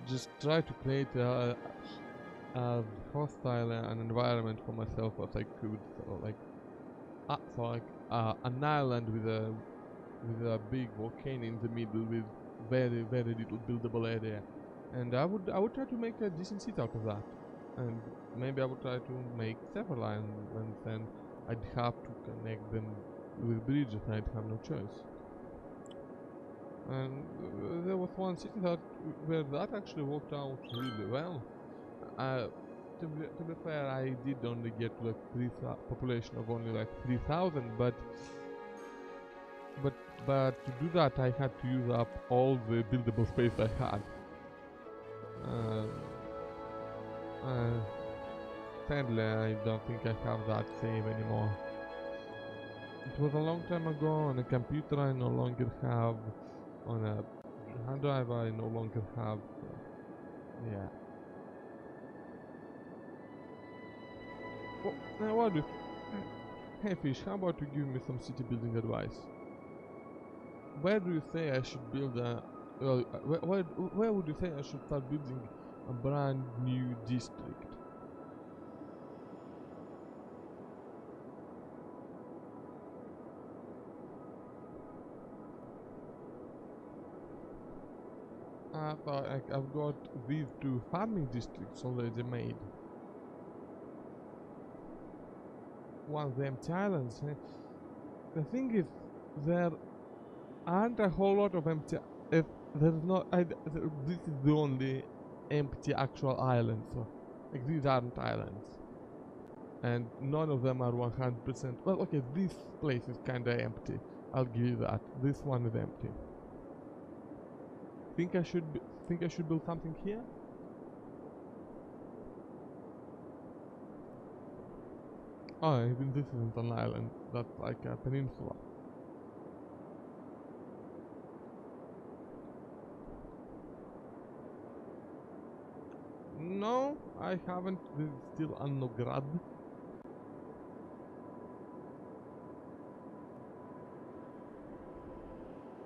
just try to create as hostile an environment for myself as I could. So, like, an island with a big volcano in the middle with very little buildable area, and I would try to make a decent city out of that, and maybe I would try to make several islands, and then I'd have to connect them with bridges. I'd have no choice. And there was one city where that actually worked out really well. To be fair, I did only get to like population of only like 3,000, but to do that I had to use up all the buildable space I had. Sadly, I don't think I have that save anymore. It was a long time ago. On a computer I no longer have. On a hard drive I no longer have. Yeah. Well, now what do you... Hey Fish, how about you give me some city building advice? Where do you say I should build a... Well, where would you say I should start building a brand new district? I've got these 2 farming districts already made. One of the empty islands. The thing is, there aren't a whole lot of empty. If there's not, this is the only empty actual island. So, like, these aren't islands, and none of them are 100%. Well, okay, this place is kinda empty. I'll give you that. This one is empty. Think I should build something here? Oh, even this isn't an island. That's like a peninsula. No, I haven't. This is still Annograd.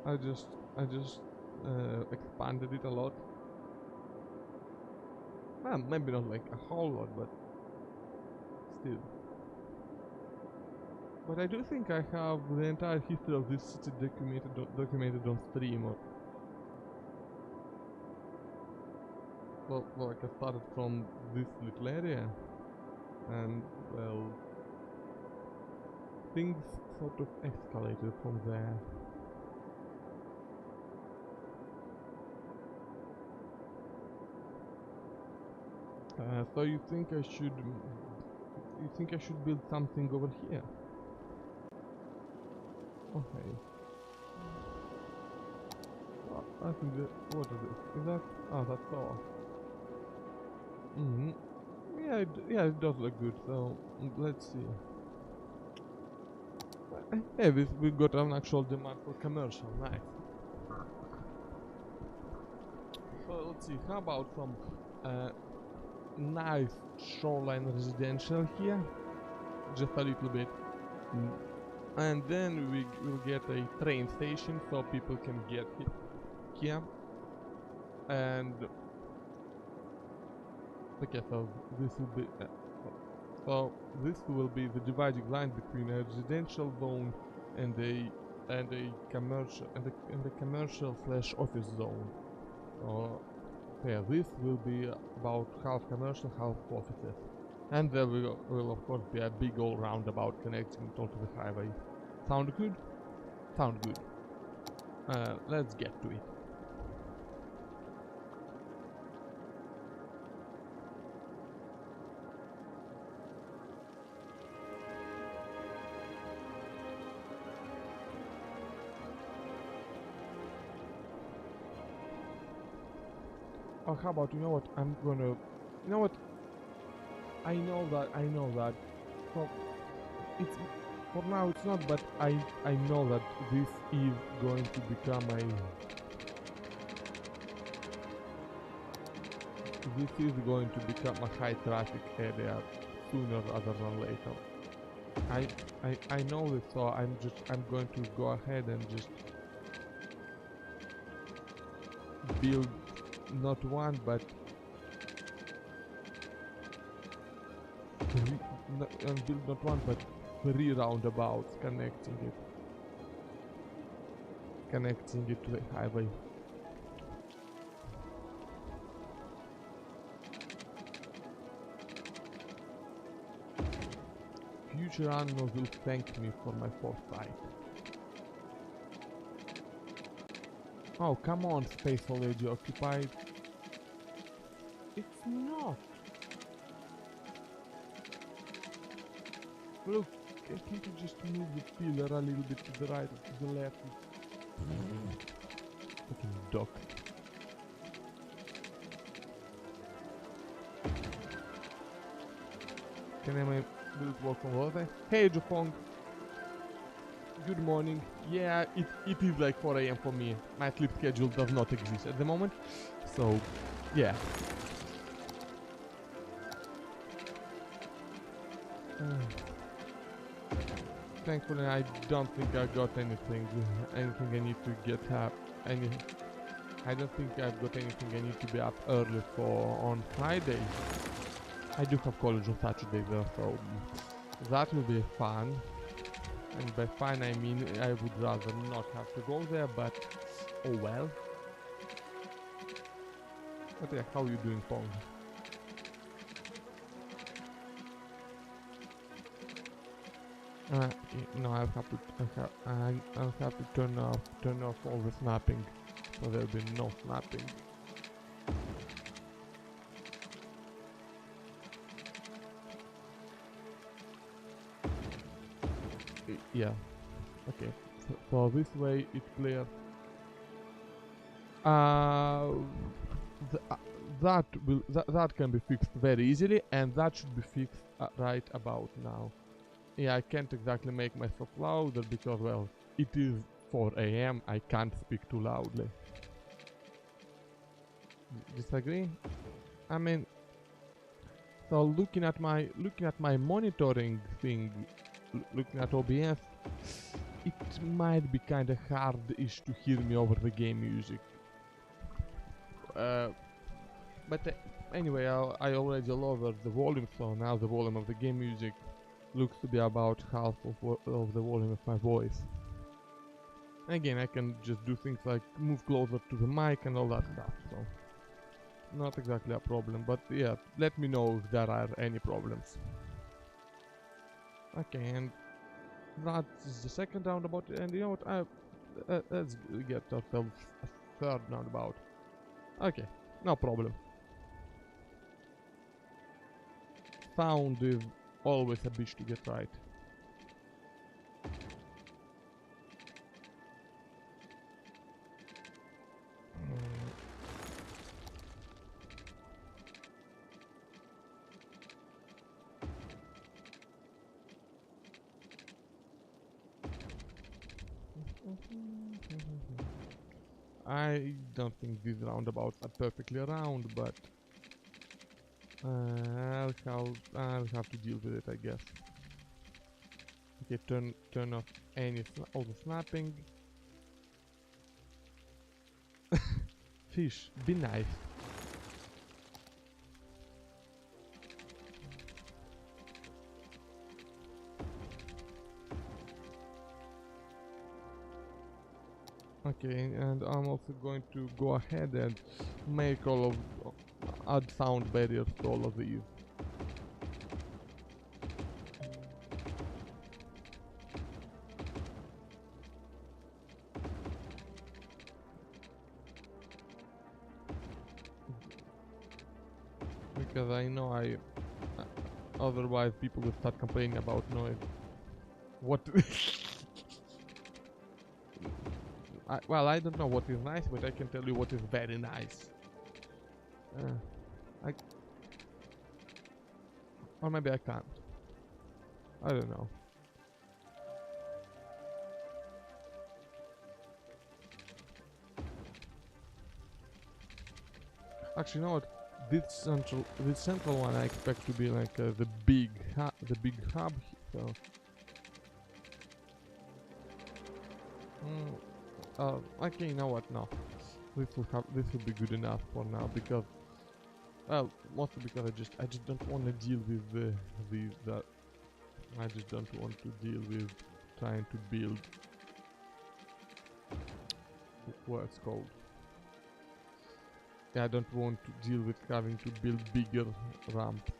I just expanded it a lot. Well, maybe not like a whole lot, but still. But I do think I have the entire history of this city documented on stream. Well, like I started from this little area, and well, things sort of escalated from there. So you think I should build something over here? Okay. Well, I think that, what is this? Is that? Oh, that's all. Yeah, it does look good. So let's see. Hey, we got an actual demand for commercial. Nice. So let's see. How about some nice shoreline residential here? Just a little bit. And then we will get a train station so people can get here. And okay, so this will be the dividing line between a residential zone and a commercial slash office zone. So yeah, this will be about half commercial, half offices. And there will of course be a big old roundabout connecting it all to the highway. Sound good? Sound good. Let's get to it. Oh, how about, you know what, I know that, so, it's, for now it's not, but I know that this is going to become a high traffic area sooner rather than later. I know this, so I'm going to go ahead and just build not one but three roundabouts connecting it to the highway. Future unknowns will thank me for my foresight. Oh, come on, space already occupied. It's not. Look, can't you just move the pillar a little bit to the right or to the left? Fucking duck. Can I will it work from over there? Hey, Jofong. Good morning. Yeah, it is like 4 AM for me. My sleep schedule does not exist at the moment. So, yeah. Thankfully, I don't think I got anything I need to get up. I don't think I've got anything I need to be up early for on Friday. I do have college on Saturday though, so that will be fun. And by fun I mean I would rather not have to go there, but oh well. But yeah, how are you doing, Pong? No, I'll have to turn off all the snapping, so there'll be no snapping. Yeah. Okay. So this way it's clear. That can be fixed very easily, and that should be fixed right about now. Yeah, I can't exactly make myself louder because, well, it is 4 AM. I can't speak too loudly. Disagree? I mean, So looking at my monitoring thing, looking at OBS, it might be kind of hard-ish to hear me over the game music. But anyway, I already lowered the volume, so now the volume of the game music looks to be about half of the volume of my voice. Again, I can just do things like move closer to the mic and all that stuff, so not exactly a problem, but yeah, let me know if there are any problems. Okay, and that's the second roundabout, and you know what, let's get ourselves a third roundabout. Okay, no problem. Sound is always a bitch to get right. I don't think these roundabouts are perfectly round, but I'll have to deal with it, I guess. Okay, turn off all the snapping. Fish, be nice. Okay, and I'm also going to go ahead and make add sound barriers to all of these. Because I know otherwise people will start complaining about noise. What? Well, I don't know what is nice, but I can tell you what is very nice. Or maybe I can't. I don't know. Actually, you know what? This central one I expect to be like the big hub. So. Okay, you know what? No, this will be good enough for now because, well, mostly because I just don't want to deal with I just don't want to deal with trying to build what it's called. Yeah, I don't want to deal with having to build bigger ramps.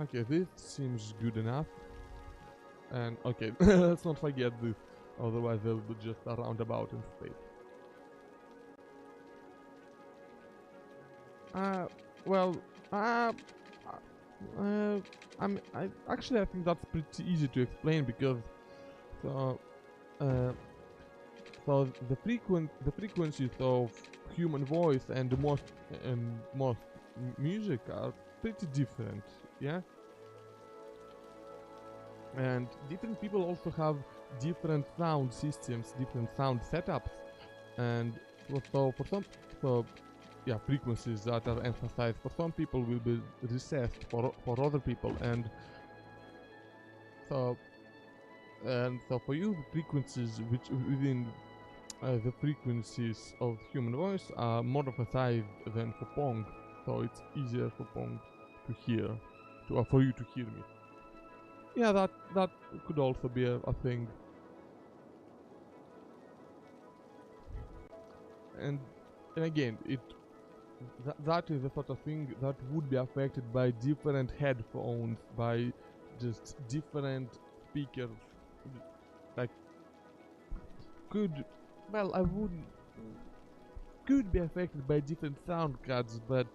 Okay, this seems good enough. And okay, let's not forget this, otherwise there will be just a roundabout instead. Well, I think that's pretty easy to explain because so the frequencies of human voice and most music are pretty different, yeah. And different people also have different sound systems, different sound setups, and yeah, frequencies that are emphasized for some people will be recessed for other people, and so for you, the frequencies which within the frequencies of human voice are more emphasized than for Pong, so it's easier for Pong to hear, for you to hear me. Yeah, that could also be a thing. And again, that is the sort of thing that would be affected by different headphones, by just different speakers. Like, could be affected by different sound cards, but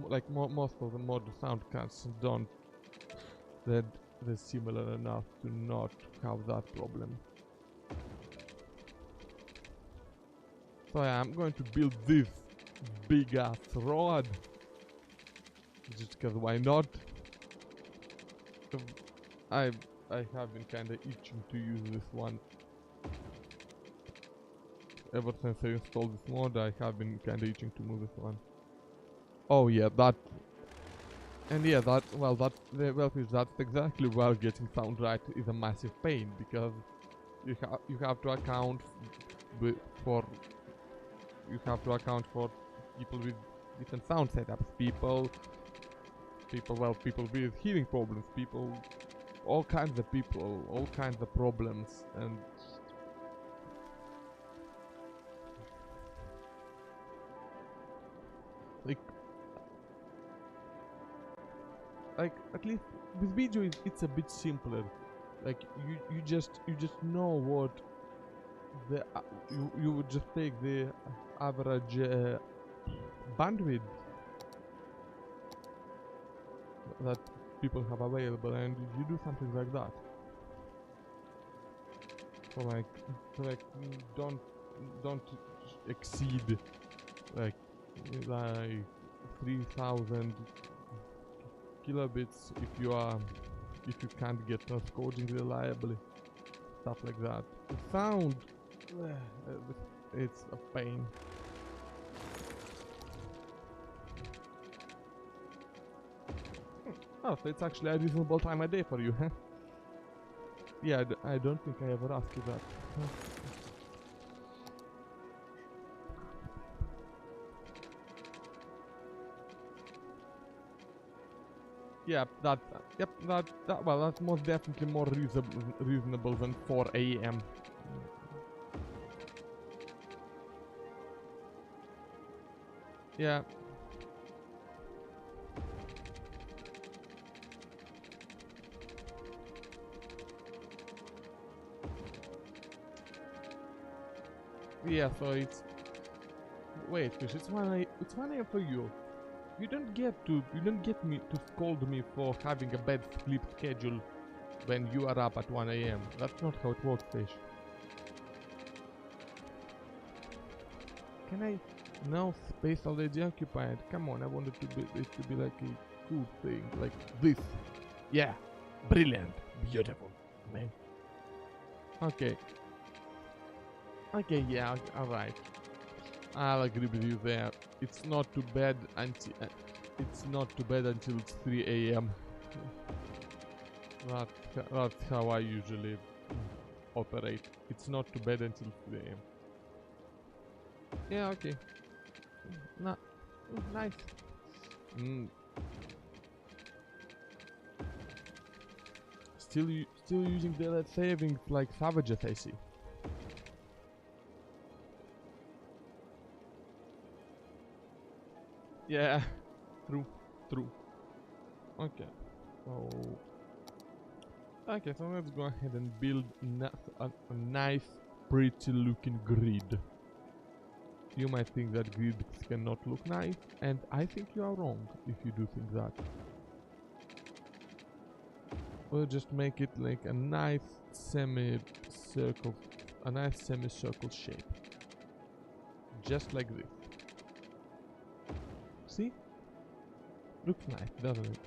like most of the modern sound cards don't. They're similar enough to not have that problem. So yeah, I'm going to build this big ass rod. Just because why not? I have been kinda itching to use this one. Ever since I installed this mod, I have been kinda itching to move this one. Oh yeah, that... And yeah, that's exactly where getting sound right is a massive pain, because you have to account for people with different sound setups, people with hearing problems, all kinds of people, all kinds of problems, and like at least with video it's a bit simpler. Like you just know what the you would just take the average bandwidth that people have available, and you do something like that. So like don't exceed like 3000 kilobits if you can't get transcoding reliably, stuff like that. The sound, it's a pain. Oh, so it's actually a reasonable time of day for you, huh? Yeah, I don't think I ever asked you that. Huh? Yeah, well, that's most definitely more reasonable than 4 AM. Yeah. Yeah, so it's... Wait, Fish, it's 1 AM for you. You don't get me to scold me for having a bad sleep schedule when you are up at 1 AM. That's not how it works, Fish. Can I... No, space already occupied. Come on, I wanted it to be like a cool thing, like this. Yeah, brilliant, beautiful, man. Okay. Okay, yeah, alright. I'll agree with you there. It's not too bad until it's 3 AM. That's how I usually operate. It's not too bad until 3 AM. Yeah, okay. Nice. Still using daylight savings like savages, I see. Yeah, true. Okay, so let's go ahead and build a nice, pretty looking grid. You might think that grids cannot look nice, and I think you are wrong if you do think that. We'll just make it like a nice semicircle shape. Just like this. See? Looks nice, doesn't it?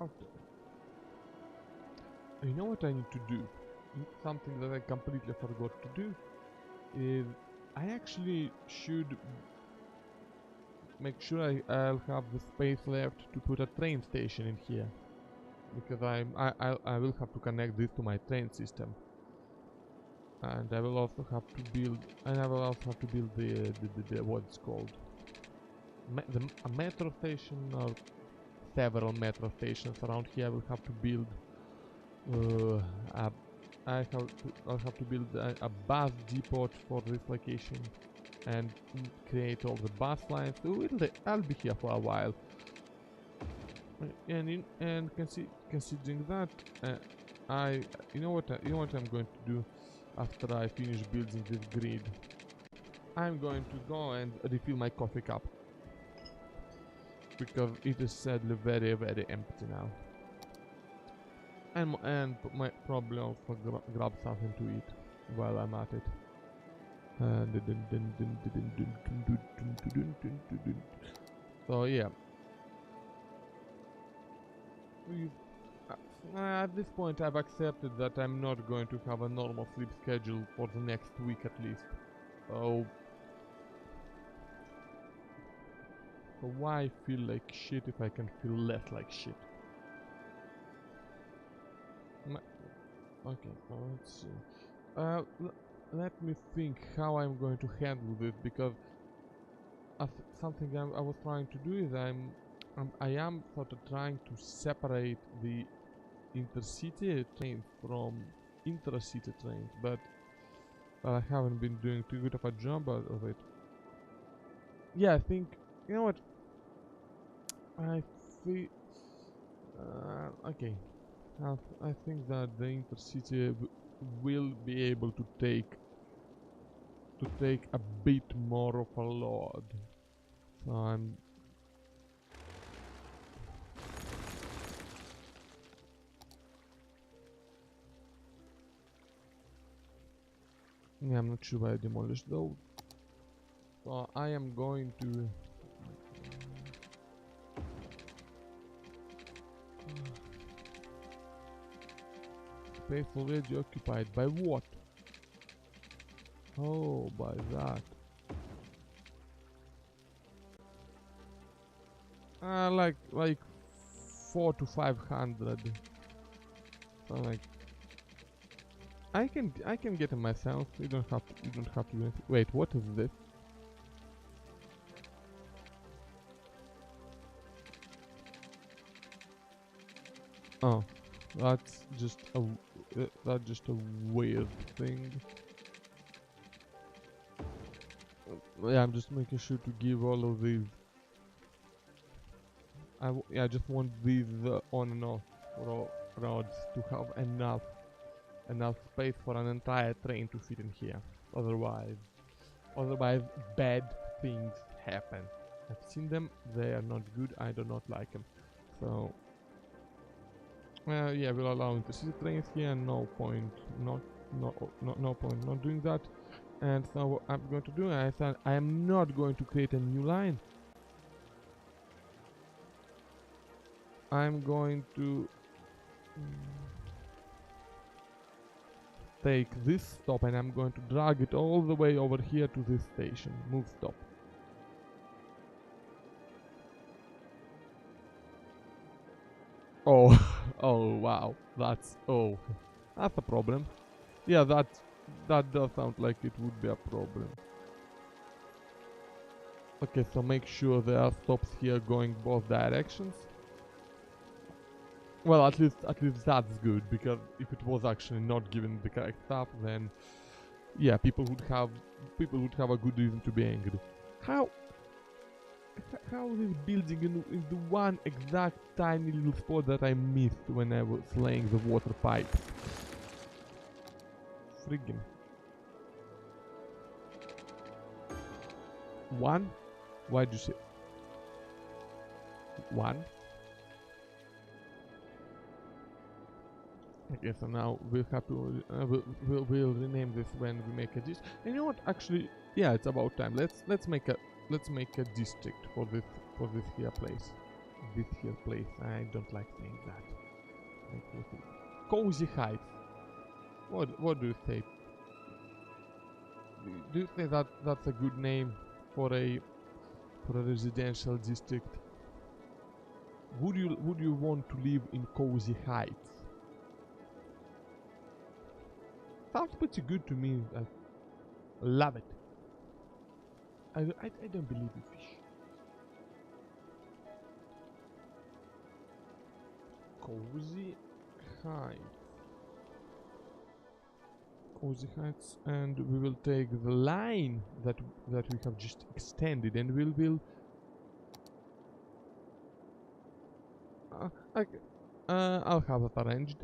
Okay. You know what I need to do? Something that I completely forgot to do is I actually should make sure I'll have the space left to put a train station in here, because I will have to connect this to my train system, and I will also have to build the what's called a metro station, or several metro stations around here. I will have to build I'll have to build a bus depot for this location and create all the bus lines. I'll be here for a while. And considering that, I you know what I'm going to do after I finish building this grid. I'm going to go and refill my coffee cup because it is sadly very empty now. And probably also grab something to eat while I'm at it. So yeah, at this point I've accepted that I'm not going to have a normal sleep schedule for the next week at least. So why feel like shit if I can feel less like shit? Okay, so let's see. Let me think how I'm going to handle this, because something I was trying to do is I am sort of trying to separate the intercity trains from intracity trains, but I haven't been doing too good of a job of it. Yeah, I think, you know what, I feel okay. I think that the intercity will be able to take a bit more of a load. So yeah, I'm not sure why I demolished though. So I am going to space already occupied by what? Oh, by that. Like 4 to 500. So like I can get it myself. You don't have to. Wait, what is this? Oh, that's just a weird thing. Yeah, I'm just making sure to give all of these. I just want these on and off roads to have enough space for an entire train to fit in here. Otherwise bad things happen. I've seen them. They are not good. I do not like them. So yeah, we'll allow intercity trains here. No point not doing that. And so what I'm going to do, I said I am not going to create a new line. I'm going to take this stop and I'm going to drag it all the way over here to this station. Move stop. Oh, oh wow, that's a problem. Yeah, that does sound like it would be a problem. Okay, so make sure there are stops here going both directions. Well, at least that's good, because if it was actually not given the correct stuff, then yeah, people would have a good reason to be angry. How this building in the one exact tiny little spot that I missed when I was laying the water pipe? Friggin'. One? Why'd you say one? Okay, so now we'll have to we'll rename this when we make a district. And you know what? Actually, yeah, it's about time. Let's make a district for this here place. This here place. I don't like saying that. Cozy Heights. What do you say? Do you think that that's a good name for a residential district? Would you want to live in Cozy Heights? Sounds pretty good to me. I love it. I don't believe you, fish. Cozy Heights. Cozy Heights, and we will take the line that we have just extended, and we'll Okay. I'll have it arranged.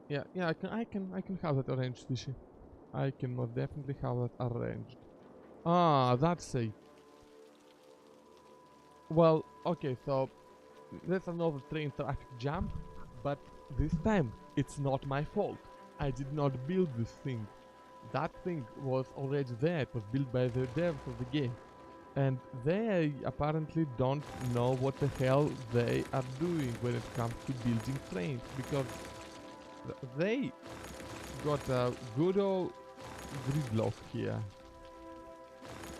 Yeah, I can have that arranged, Fishy. I can most definitely have that arranged. Ah, that's a... Well, okay, so there's another train traffic jam, but this time it's not my fault. I did not build this thing. That thing was already there. It was built by the devs of the game. And they apparently don't know what the hell they are doing when it comes to building trains, because they got a good old gridlock here,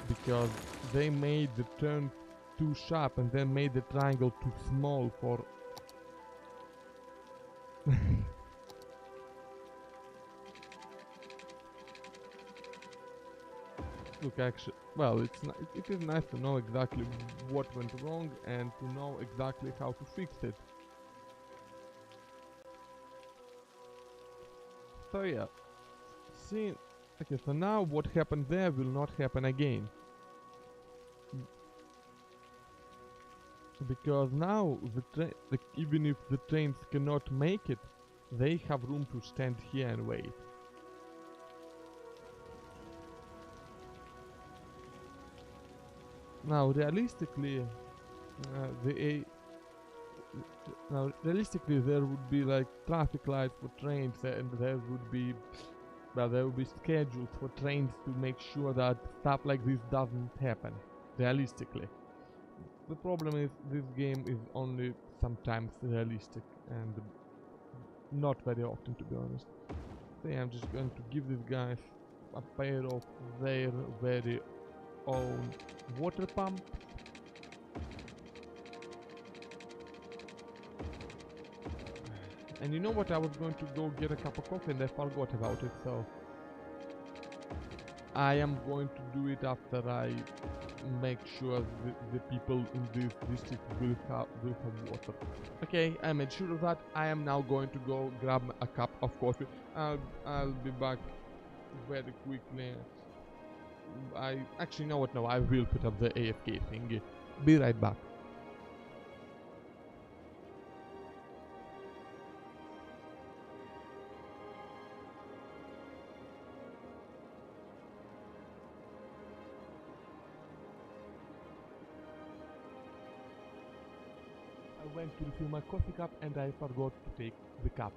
because they made the turn too sharp and then made the triangle too small for... Look, actually, well, it is nice to know exactly what went wrong and to know exactly how to fix it. So yeah, see, okay, so now what happened there will not happen again. Because now even if the trains cannot make it, they have room to stand here and wait. Now realistically, the A now realistically there would be like traffic lights for trains, and there would be, well, there will be schedules for trains to make sure that stuff like this doesn't happen. Realistically, the problem is this game is only sometimes realistic and not very often, to be honest. So yeah, I'm just going to give these guys a pair of their very own water pump. And you know what, I was going to go get a cup of coffee and I forgot about it, so I am going to do it after I make sure the people in this district will have water. Okay, I made sure of that. I am now going to go grab a cup of coffee. I'll be back very quickly. I actually know what, no, I will put up the AFK thing. Be right back. I went to refill my coffee cup and I forgot to take the cup.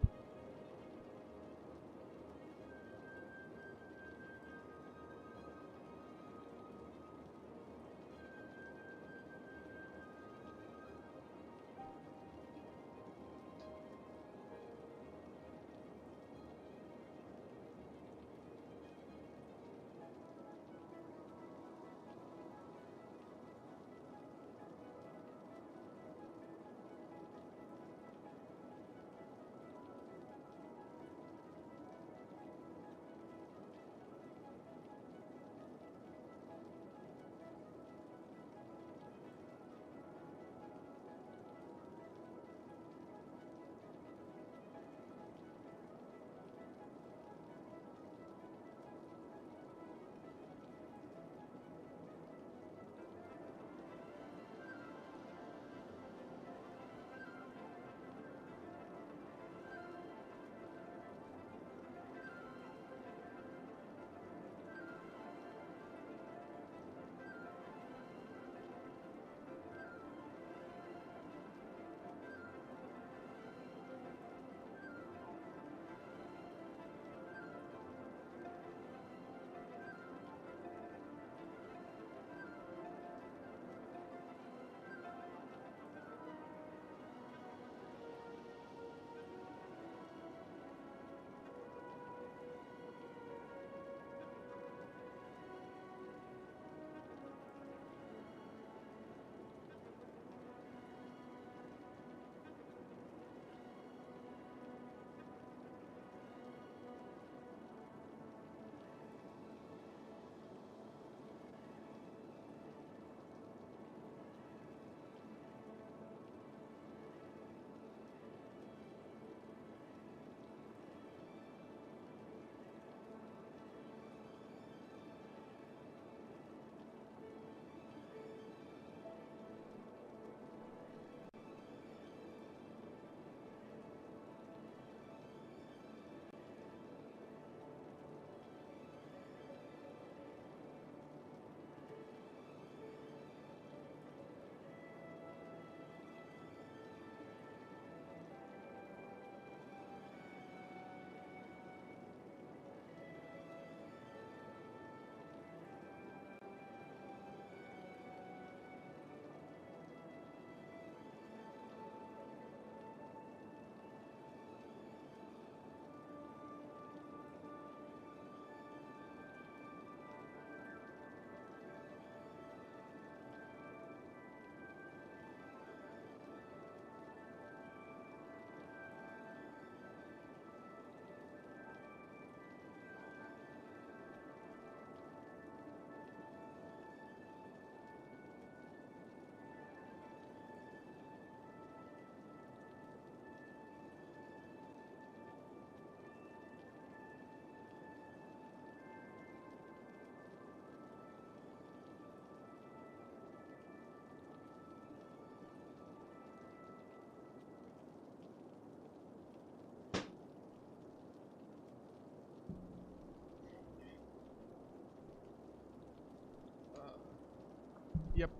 Yep.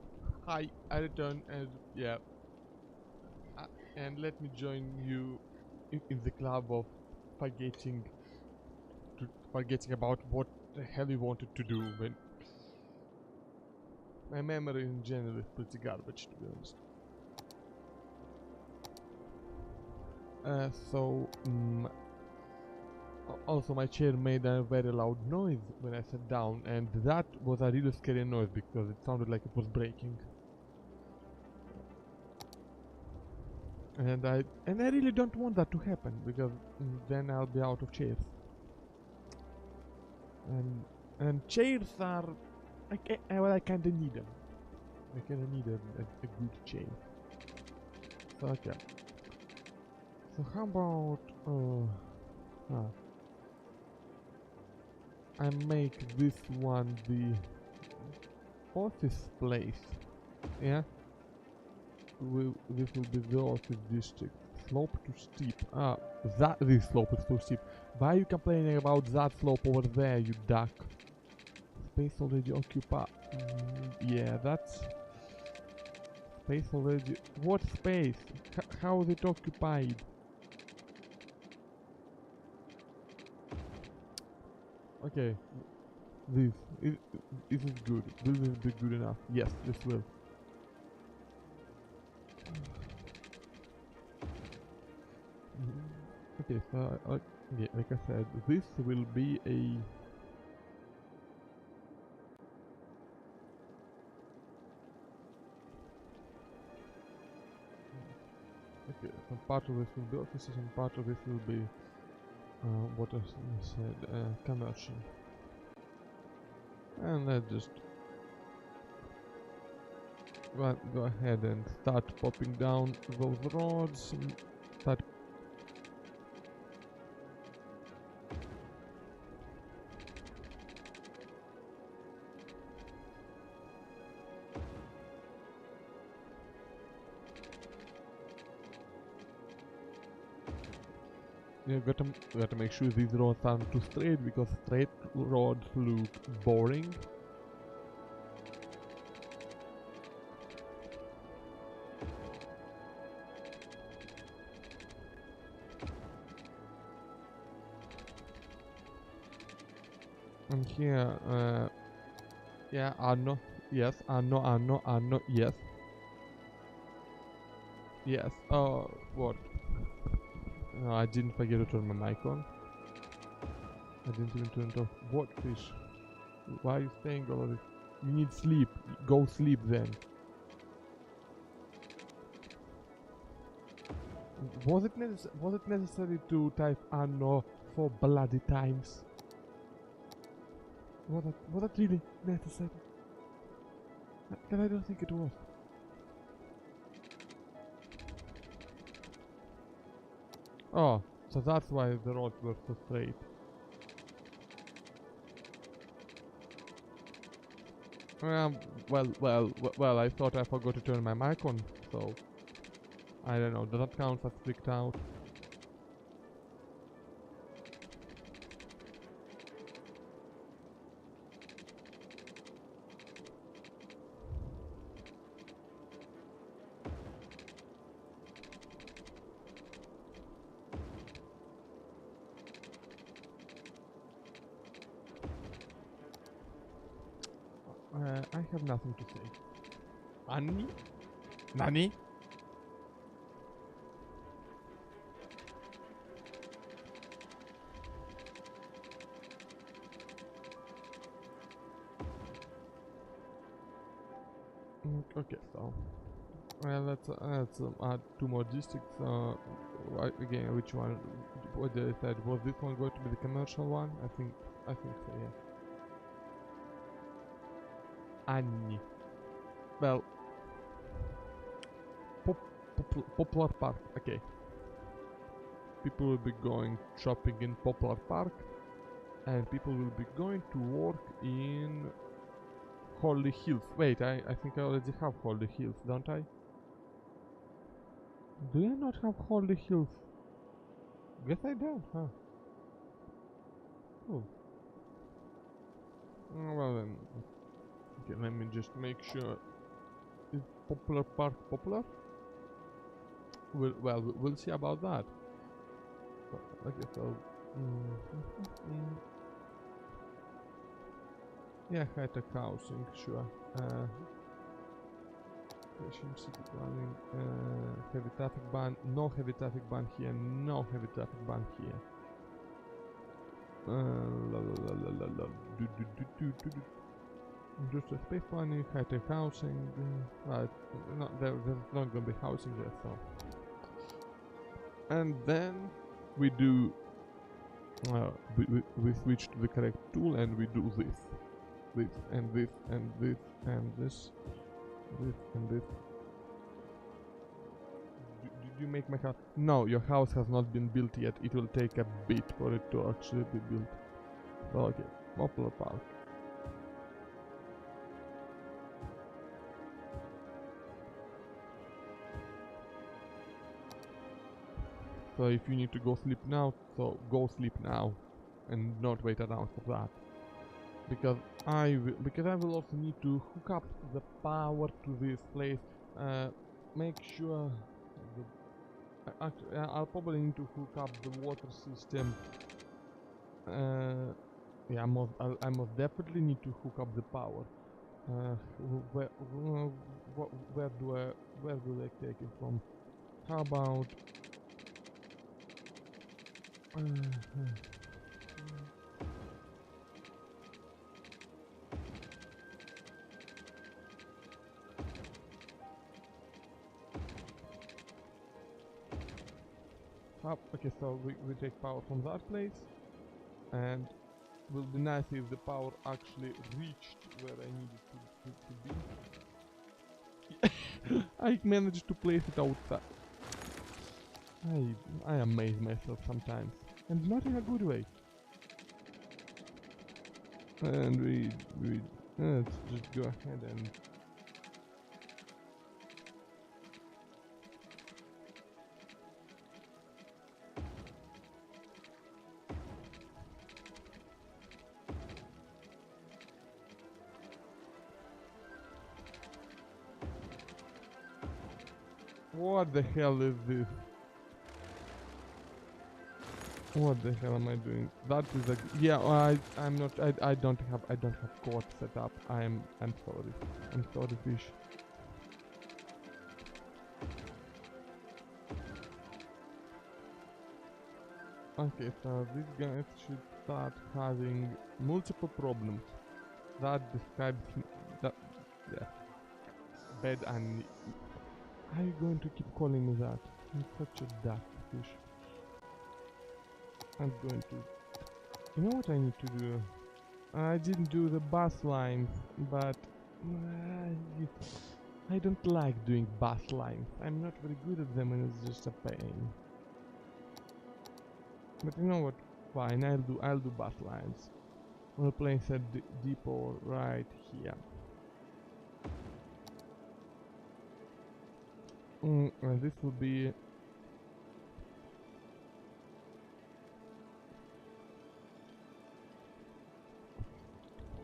Hi, I return and yeah. Uh, and let me join you in the club of forgetting forgetting about what the hell you wanted to do when my memory in general is pretty garbage, to be honest. Also my chair made a very loud noise when I sat down, and that was a really scary noise because it sounded like it was breaking. And I really don't want that to happen because then I'll be out of chairs. And chairs are I kinda need them. I kinda need a good chair. So okay. So how about I make this one the office place. Yeah? This will be the office district. Slope too steep. This slope is too steep. Why are you complaining about that slope over there, you duck? Space already occupied. Yeah, that's... Space already... What space? How is it occupied? Okay. This is good. Will this be good enough? Yes, this will. Okay, so yeah, like I said, this will be a... Okay, some part of this will be offices and part of this will be what I said, commercial. And let's just go ahead and start popping down those roads and start. You gotta make sure these roads aren't too straight, because straight roads look boring. And here, yeah, Anno, yes, Anno, yes. Yes, what? No, I didn't forget to turn my mic on. I didn't even turn it off. What fish? Why are you saying all of this? You need sleep. Go sleep then. Was it necessary to type Anno 4 bloody times? Was that really necessary? Then I don't think it was. Oh, so that's why the roads were so straight. Well, I thought I forgot to turn my mic on, so I don't know, does that count as freaked out? I have nothing to say. Annie? Nani? Okay, so let's add 2 more districts. Again, which one? What did I said? Was this one going to be the commercial one? I think so. Yeah. Annie. Well, Poplar Park. Okay. People will be going shopping in Poplar Park, and people will be going to work in Holy Hills. Wait, I think I already have Holy Hills, don't I? Do I not have Holy Hills? Guess I don't, huh? Cool. Well then, Okay, let me just make sure. Is Popular Park popular? We'll see about that. Okay, so yeah, high-tech housing, sure. City planning, heavy traffic ban, no heavy traffic ban here, no heavy traffic ban here. La la la la la la. Industrial space planning, high-tech housing. Right, there's not gonna be housing there, so. And then we do. We switch to the correct tool and we do this and this and this and this and this. Did you make my house? No, your house has not been built yet. It will take a bit for it to actually be built. Okay, Poplar Park. So if you need to go sleep now, so go sleep now, and not wait around for that. Because I will also need to hook up the power to this place. Make sure. Actually, I'll probably need to hook up the water system. Yeah, I most definitely need to hook up the power. Where do I take it from? How about? Okay, so we take power from that place, and will be nice if the power actually reached where I needed to be. I managed to place it outside. I amaze myself sometimes, and not in a good way. And let's just go ahead and. What the hell is this? What the hell am I doing? That is a yeah. I'm not. I don't have code set up. I'm sorry. I'm sorry, fish. Okay, so these guys should start having multiple problems. That describes that. Yeah. Bad and. How are you going to keep calling me that? I'm such a daft fish. I'm going to. You know what I need to do? I didn't do the bus lines, but I don't like doing bus lines. I'm not very good at them, and it's just a pain. But you know what? Fine, I'll do bus lines. We'll place a depot right here. And this will be.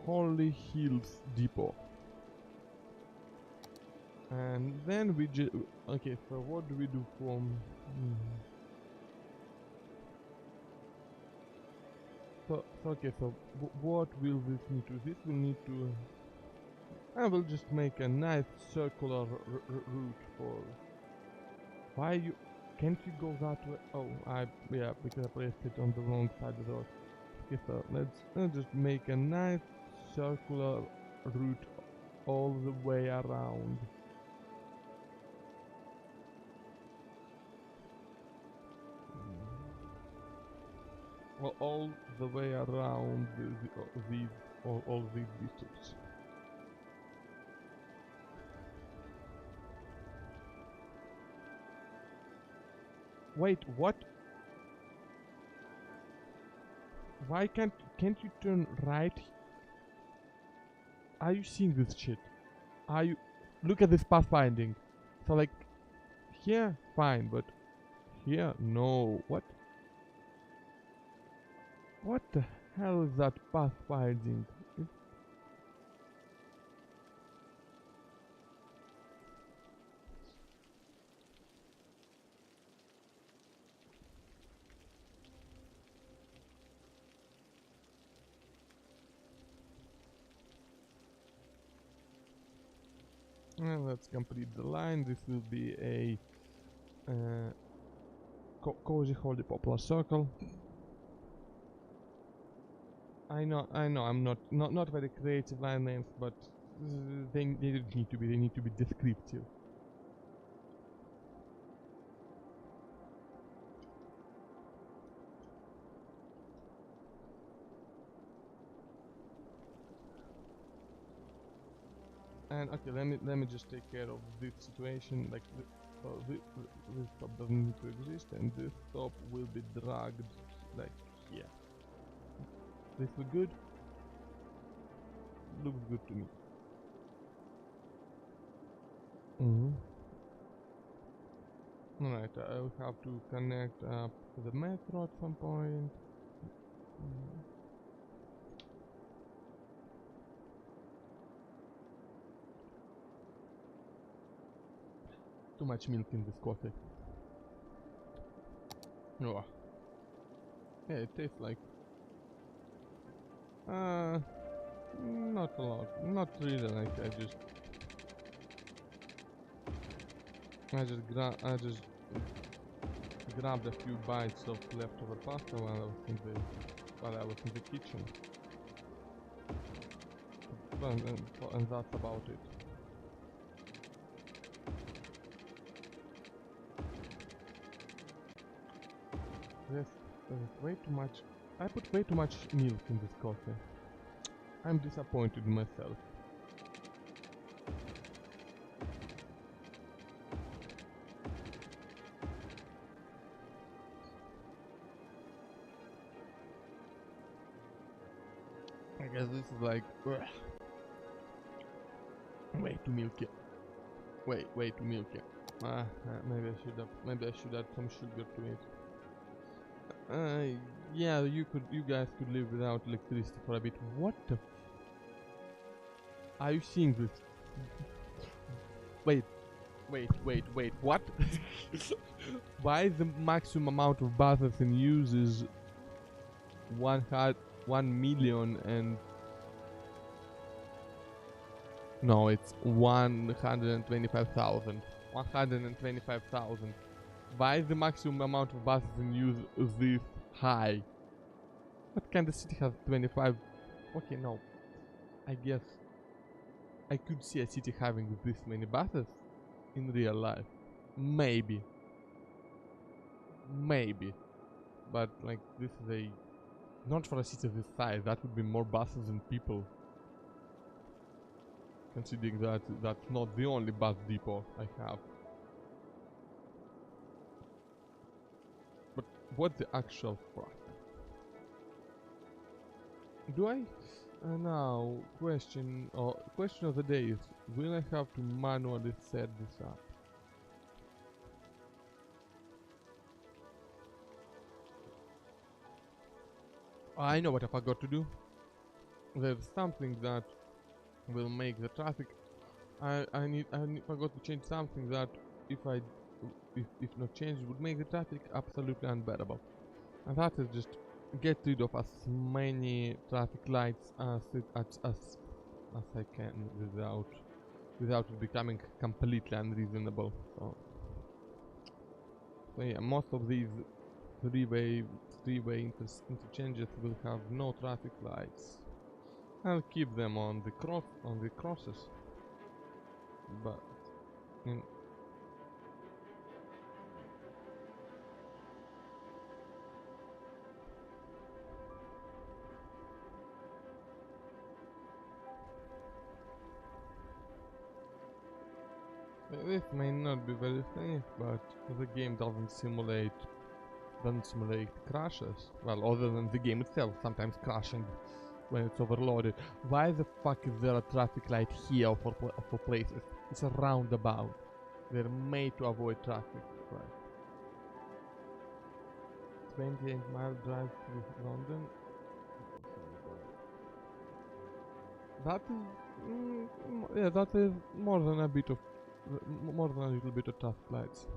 Holy Hills Depot. And then we okay, so what do we do from so okay, so what will this need to? This will need to. I will just make a nice circular route for. Why you can't you go that way? Oh, yeah, because I placed it on the wrong side of the road. Okay, so let's just make a nice circular route all the way around. Well, all the way around all these districts. Wait, what? Why can't you turn right? Are you seeing this shit? Are you? Look at this pathfinding. So like, here, fine, but here, no. What? What the hell is that pathfinding? And let's complete the line. This will be a cozy holy poplar circle. I know, I'm not very creative line names, but they need to be. They need to be descriptive. And okay, let me just take care of this situation. Like this top doesn't need to exist, and this top will be dragged like here. This look good? Looks good to me. Alright, I will have to connect up to the metro at some point. Too much milk in this coffee. Oh. Yeah, it tastes like... not a lot. Not really, like I just grabbed a few bites of leftover pasta while I was in the kitchen. And that's about it. There's way too much. I put way too much milk in this coffee. I'm disappointed in myself. I guess this is like way too milky. Way too milky. Maybe I should add some sugar to it. Yeah, you guys could live without electricity for a bit. What the? Are you seeing this? Wait, what? Why is the maximum amount of buses in use is 1,000,000 and... No, it's 125,000. 125,000. Why is the maximum amount of buses in use this high? What kind of city has 25? Okay, no. I guess I could see a city having this many buses in real life. Maybe. But like this is a... Not for a city this size, that would be more buses than people. Considering that that's not the only bus depot I have. But what's the actual fuck? Do I... now, question of the day is, will I have to manually set this up? I know what I forgot to do. There's something that will make the traffic... I forgot to change something that if not changed would make the traffic absolutely unbearable. And that is just get rid of as many traffic lights as I can without it becoming completely unreasonable. So yeah, most of these three-way interchanges will have no traffic lights. I'll keep them on the crosses, but this may not be very safe, but the game doesn't simulate crashes. Well, other than the game itself sometimes crashing when it's overloaded. Why the fuck is there a traffic light here for places? It's a roundabout. They're made to avoid traffic. Right. 28-mile drive through London. That is, yeah, that is more than a little bit of traffic lights.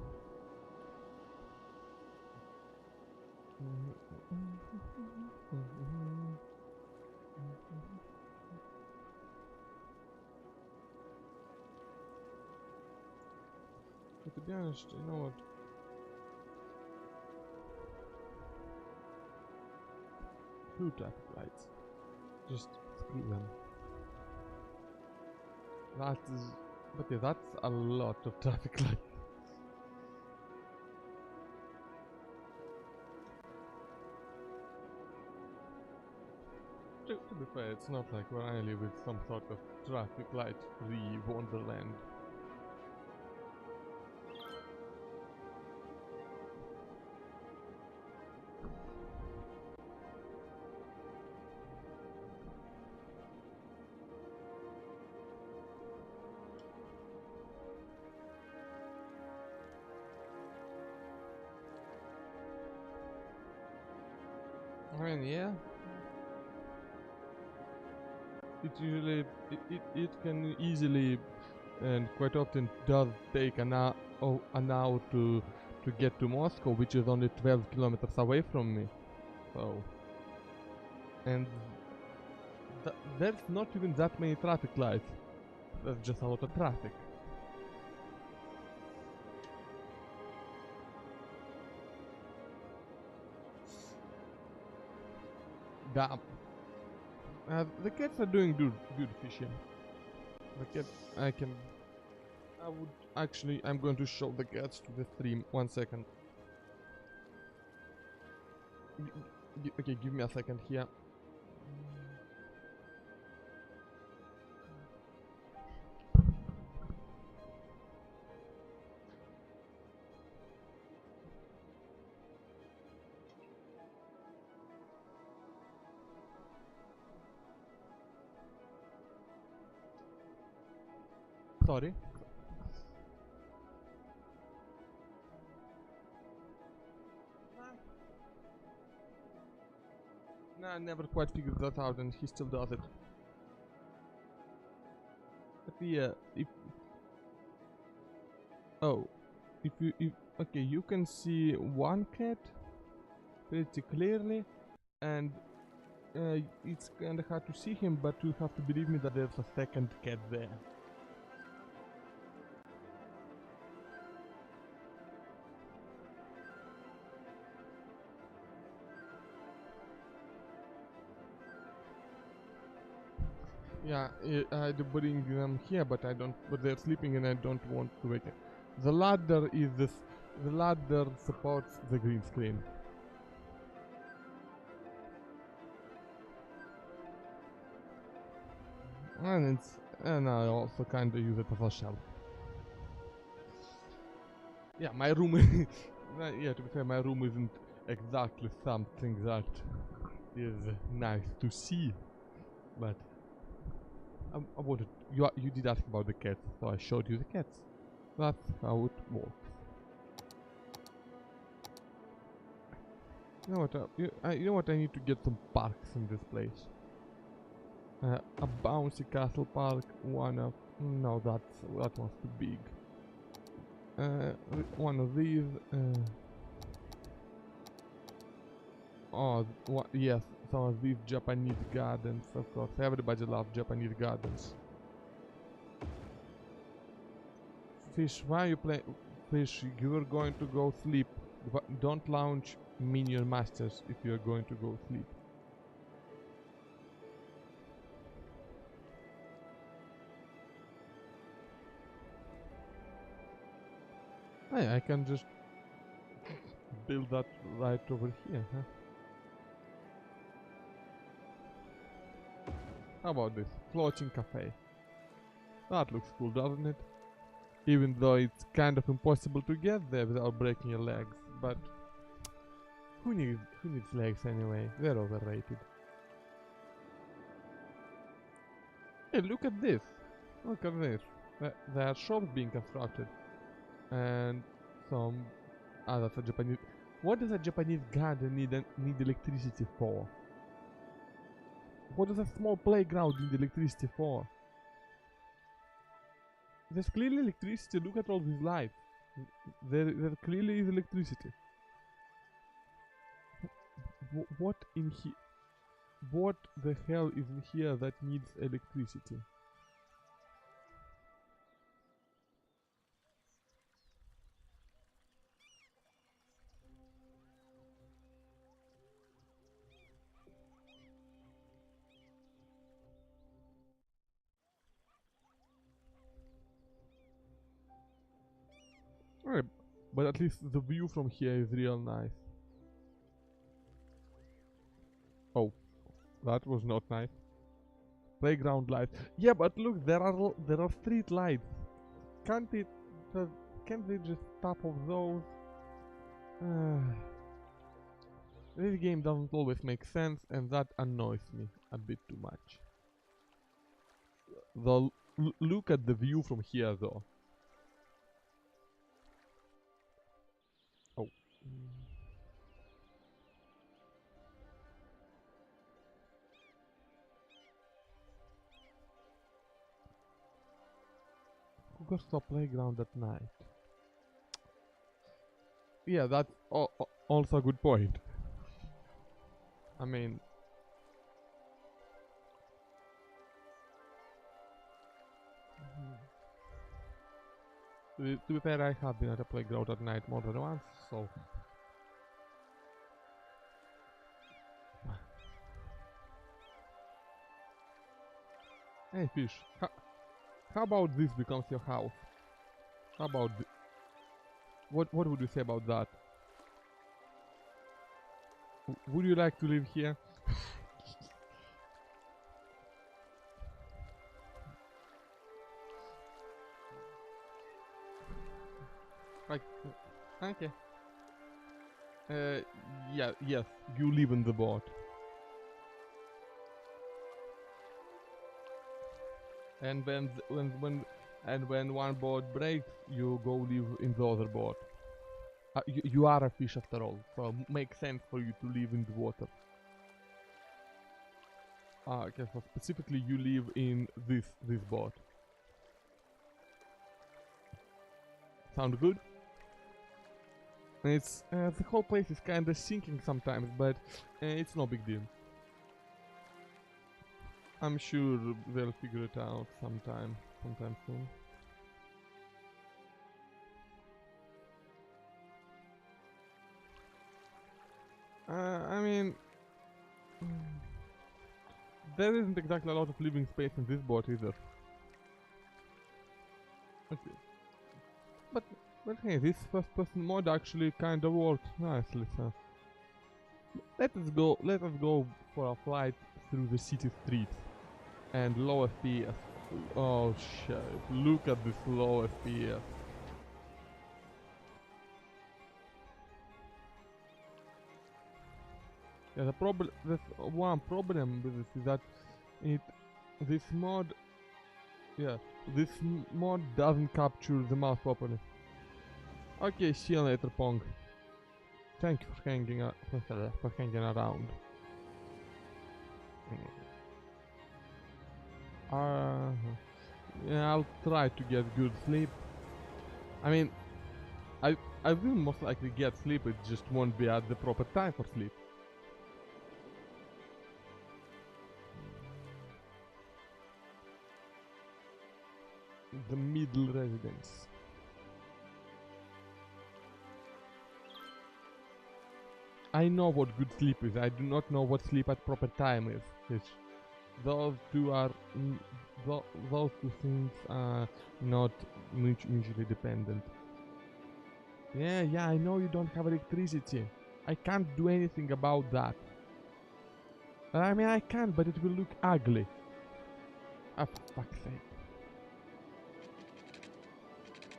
But to be honest, you know what? Screw traffic lights. Just screw them. That is... But yeah, that's a lot of traffic lights. To be fair, it's not like where I live with some sort of traffic light free wonderland. I mean, yeah. It can easily and quite often does take an hour to get to Moscow, which is only 12 kilometers away from me. So, and there's not even that many traffic lights. There's just a lot of traffic. Damn. The cats are doing good fishing. The cat, I'm going to show the cats to the stream. 1 second. Okay, give me a second here. Sorry. Nah, I never quite figured that out, and he still does it. But yeah, okay, you can see one cat pretty clearly, and it's kinda hard to see him, but you have to believe me that there's a second cat there. Yeah, I'd bring them here, but but they're sleeping and I don't want to wake them. The ladder the ladder supports the green screen. And I also kinda use it as a shelf. Yeah, my room yeah, to be fair, my room isn't exactly something that is nice to see, but I wanted, you did ask about the cats, so I showed you the cats. That's how it works. You know what? You know what? I need to get some parks in this place. A bouncy castle park. No, that was too big. One of these. Yes, some of these Japanese gardens. Of course, everybody loves Japanese gardens. Fish, why are you playing? Fish, you are going to go sleep. Don't launch Minion Masters if you are going to go sleep. Hey, I can just build that right over here, huh? How about this? Floating cafe. That looks cool, doesn't it? Even though it's kind of impossible to get there without breaking your legs, but who needs legs anyway? They're overrated. Hey, look at this! Look at this. There are shops being constructed. And some... Ah, that's a Japanese... What does a Japanese garden need electricity for? What does a small playground need electricity for? There's clearly electricity. Look at all these lights. There clearly is electricity. What in here? What the hell is in here that needs electricity? Alright, but at least the view from here is real nice. Oh, that was not nice. Playground lights. Yeah, but look, there are street lights. Can't it? Can't they just stop of those? This game doesn't always make sense, and that annoys me a bit too much. Look at the view from here, though. Oh. Who goes to a playground at night? Yeah, that's also a good point. I mean, to be fair, I have been at a playground at night more than once, so. Hey fish, how about this becomes your house? How about what would you say about that? Would you like to live here? Like, okay. Yeah, yes, you live in the boat. And when one boat breaks, you go live in the other boat. You are a fish after all, so makes sense for you to live in the water. Okay, so specifically you live in this boat. Sound good? It's the whole place is kinda sinking sometimes, but it's no big deal. I'm sure they'll figure it out sometime soon. I mean, there isn't exactly a lot of living space in this boat either. Okay. But hey, this first-person mod actually kinda worked nicely. So let us go for a flight through the city streets and low FPS. Oh shit! Look at this low FPS. Yeah, there's one problem with this is that this mod doesn't capture the mouse properly. Okay, see you later, Pong. Thank you for hanging around. Yeah, I'll try to get good sleep. I mean, I will most likely get sleep. It just won't be at the proper time for sleep. The middle residence. I know what good sleep is. I do not know what sleep at proper time is. Those two things are not mutually dependent. Yeah, I know you don't have electricity. I can't do anything about that. I mean, I can, but it will look ugly. Ah, for fuck's sake.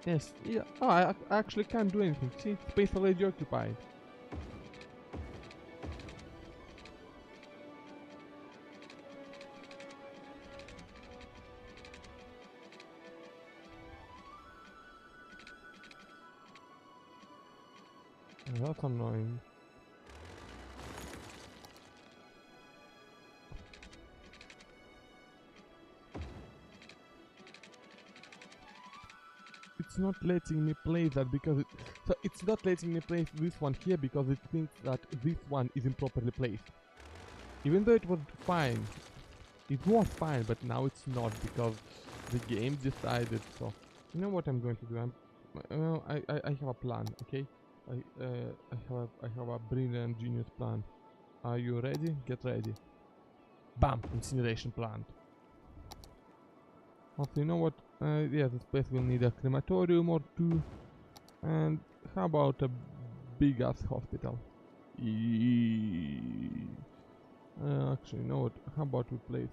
Yes, yeah. Oh, I actually can't do anything. See, space already occupied. That's annoying. It's not letting me play that because it's not letting me play this one here because it thinks that this one is improperly placed. Even though it was fine. It was fine, but now it's not because the game decided so. You know what I'm going to do? I have a plan, okay? I have a brilliant genius plan. Are you ready? Get ready. Bam! Incineration plant. Also, you know what? Yeah, this place will need a crematorium or two. And how about a big ass hospital? Actually, you know what? How about we place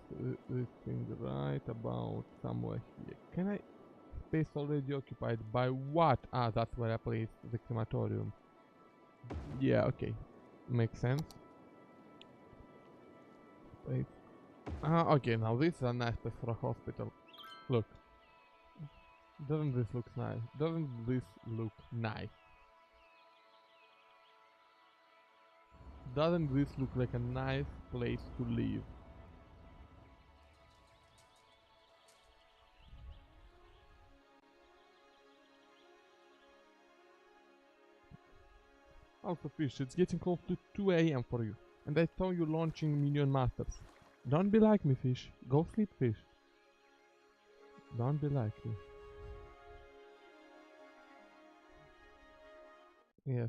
this thing right about somewhere here? Can I? Space already occupied by what? Ah, that's where I placed the crematorium. Yeah, okay. Makes sense. Space. Ah, okay, now this is a nice place for a hospital. Look. Doesn't this look nice? Doesn't this look nice? Doesn't this look like a nice place to live? Also, Fish, it's getting close to 2 a.m. for you. And I saw you launching Minion Masters. Don't be like me, Fish. Go sleep, Fish. Don't be like me. Yes.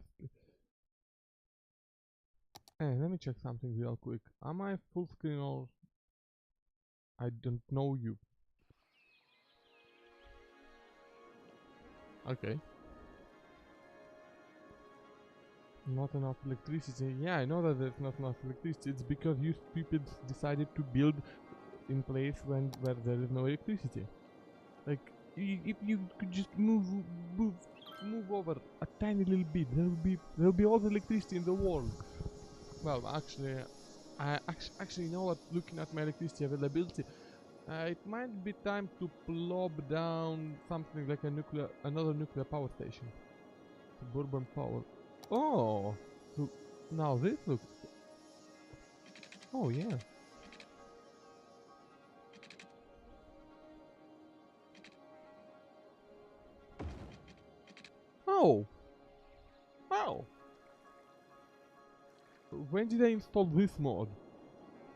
Hey, let me check something real quick. Am I full screen or... I don't know you. Okay. Not enough electricity. Yeah, I know that there's not enough electricity. It's because you stupid decided to build in place where there is no electricity. Like, if you could just move, move over a tiny little bit, there'll be all the electricity in the world. Well, actually, actually, you know what? Looking at my electricity availability, it might be time to plop down something like another nuclear power station. Suburban power. Oh, so now this looks. Oh yeah. Oh, wow. When did I install this mod?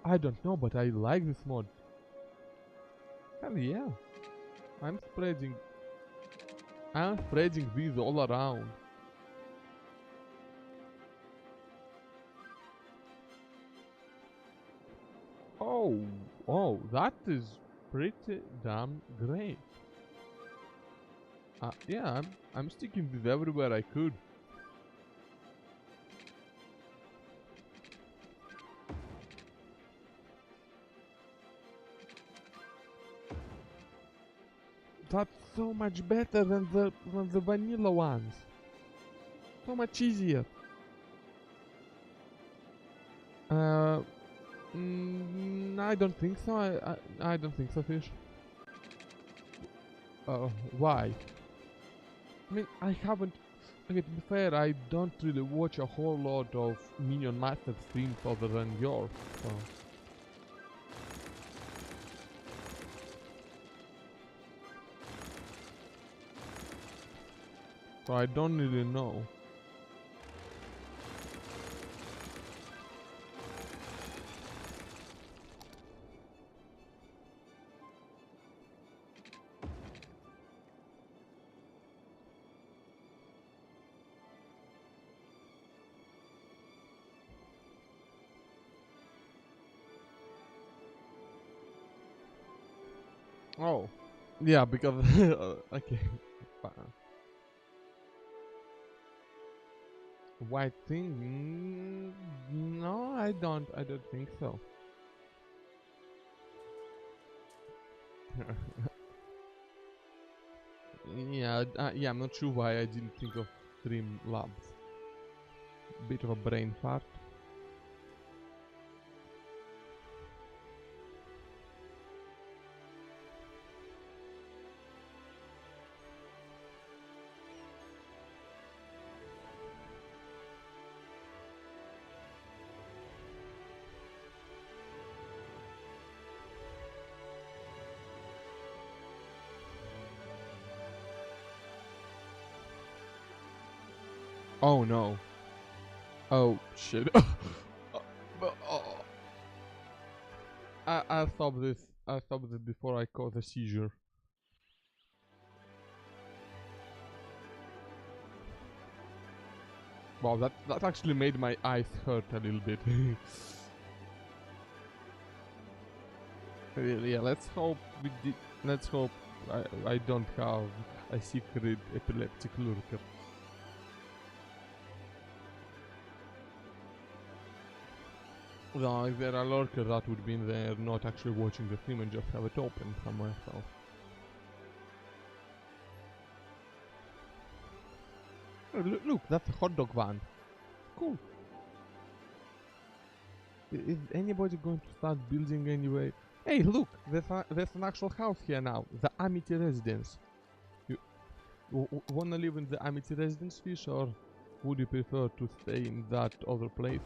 I don't know, but I like this mod. Hell yeah. I'm spreading. I'm spreading these all around. Oh, oh, that is pretty damn great. Yeah, I'm sticking this everywhere I could. That's so much better than the vanilla ones. So much easier. Uh, I don't think so. I don't think so, Fish. Why? I mean, I haven't. Okay, to be fair, I don't really watch a whole lot of Minion Master streams other than yours. So I don't really know. Oh, yeah, because okay. White thing? No, I don't. I don't think so. Yeah, yeah. I'm not sure why I didn't think of Dream Labs. Bit of a brain fart. Oh no. Oh shit. I'll stop this. I'll stop this before I cause a seizure. Wow, that actually made my eyes hurt a little bit. Yeah, let's hope we did. Let's hope I don't have a secret epileptic lurker. No, if there are lurkers, that would mean they're not actually watching the stream and just have it open somewhere, so... Oh, look, that's a hot dog van. Cool. Is anybody going to start building anyway? Hey, look, there's an actual house here now. The Amity residence. You wanna live in the Amity residence, Fish, or would you prefer to stay in that other place?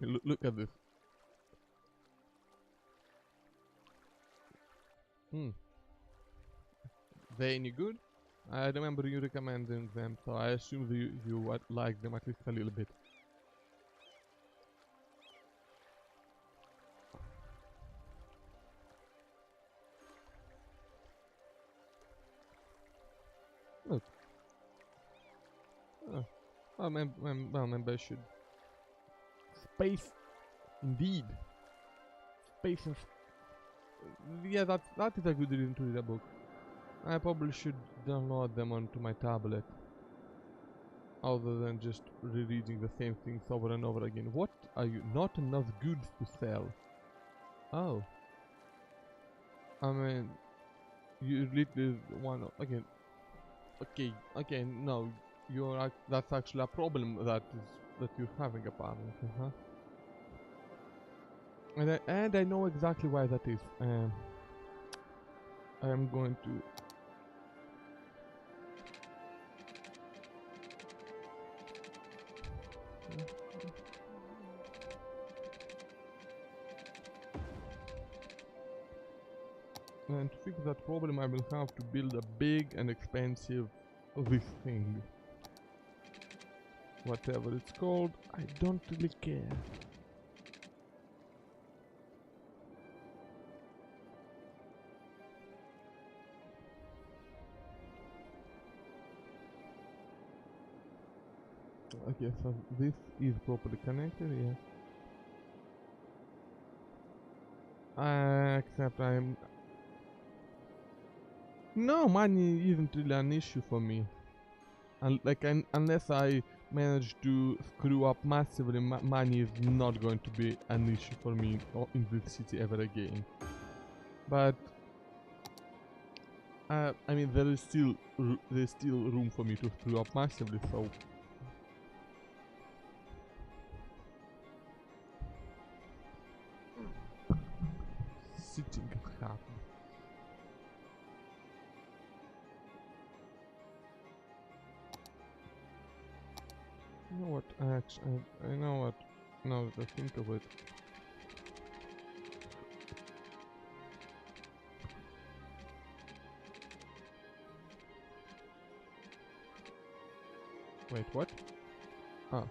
Look at this. They any good? I remember you recommending them, so I assume you like them at least a little bit. Look. Well, maybe I should. Space, indeed. Space and. Yeah, that is a good reason to read a book. I probably should download them onto my tablet, other than just rereading the same things over and over again. What are you? Not enough goods to sell. Oh. I mean, you literally want again. Okay, no, that's actually a problem that you're having apparently, huh? And I know exactly why that is. I'm going to. And to fix that problem, I will have to build a big and expensive this thing. Whatever it's called, I don't really care. Okay, so this is properly connected, yeah. Except I'm... No, money isn't really an issue for me. Unless I manage to screw up massively, money is not going to be an issue for me in this city ever again. But... I mean, there's still room for me to screw up massively, so... Sitting happy. You know what? Actually, I know what. Now that I think of it. Wait, what? Ah.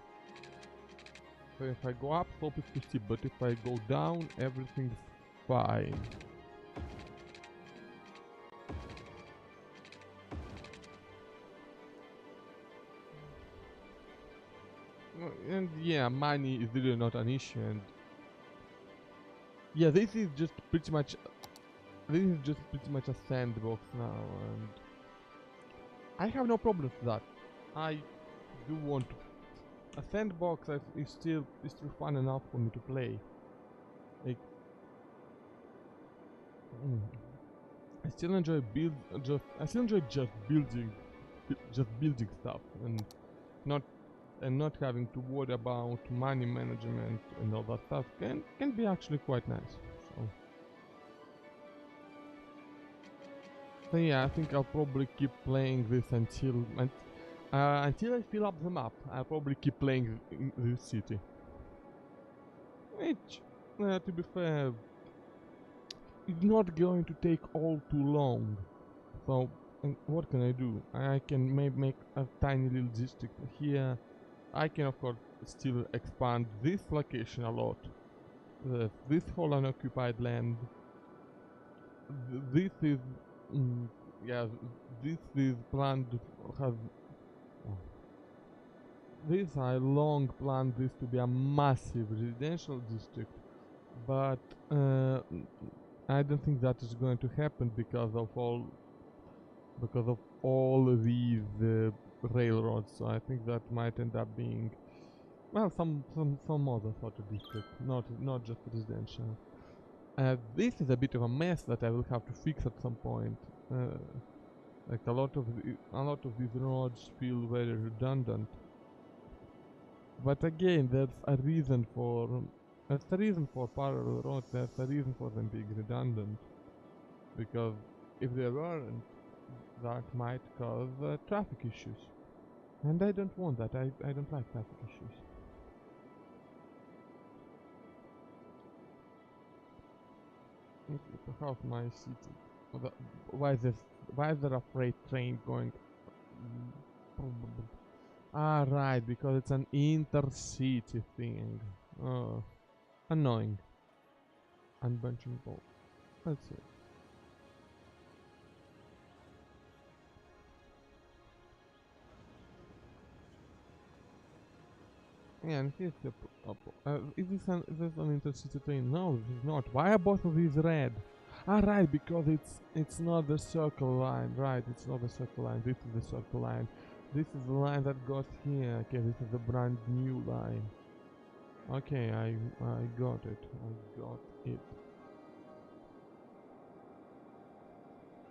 So if I go up, slope is 50, but if I go down, everything's fine. And yeah, money is really not an issue, and yeah, this is just pretty much a sandbox now, and I have no problem with that. I do want a sandbox that is still fun enough for me to play. Like, I still enjoy just building stuff and not having to worry about money management and all that stuff can be actually quite nice. So yeah, I think I'll probably keep playing this until I fill up the map. I'll probably keep playing this city. Which, to be fair, is not going to take all too long. So, what can I do? I can maybe make a tiny little district here. I can of course still expand this location a lot. This whole unoccupied land. This is, yeah, this is planned has. this I long planned this to be a massive residential district, but I don't think that is going to happen because of all these railroads. So I think that might end up being, well, some other sort of district, not just residential. This is a bit of a mess that I will have to fix at some point. Like a lot of these roads feel very redundant. But again, there's a reason for parallel roads. There's a reason for them being redundant, because if they weren't, that might cause traffic issues, and I don't want that. I don't like traffic issues. Okay, perhaps my city. Why is there a freight train going? Ah, right, because it's an intercity thing. Oh, annoying. Unmentionable. Let's see. Yeah, and here's the is this an intercity train? No, this is not. Why are both of these red? Ah, right, because it's not the circle line. Right, it's not the circle line. This is the circle line. This is the line that goes here. Okay, this is the brand new line. Okay, I got it. I got it.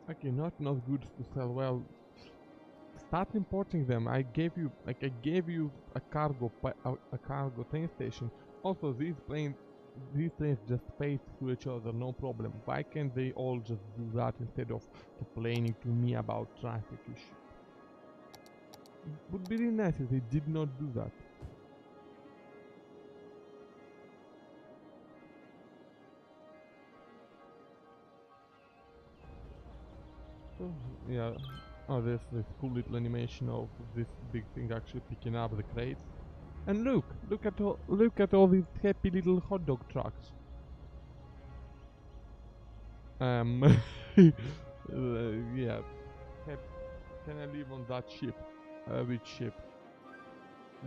Okay, not enough goods to sell. Well, start importing them. I gave you a cargo train station. Also, these trains just pace through each other, no problem. Why can't they all just do that instead of complaining to me about traffic issues? It would be really nice if they did not do that. So, yeah. Oh, there's this cool little animation of this big thing actually picking up the crates. And look at all these happy little hot dog trucks. Yeah. Can I live on that ship? Which ship?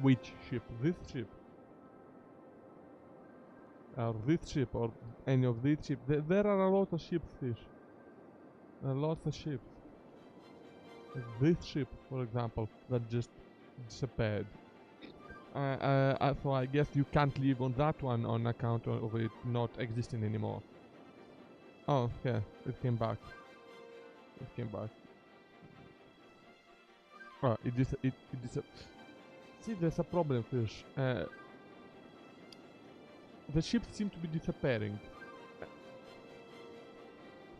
Which ship? This ship? This ship or any of these ships? There are a lot of ships, fish. Lots of ships. This ship, for example, that just disappeared. So I guess you can't live on that one on account of it not existing anymore. Oh, yeah, it came back. It came back. Oh, see, there's a problem, fish. The ships seem to be disappearing.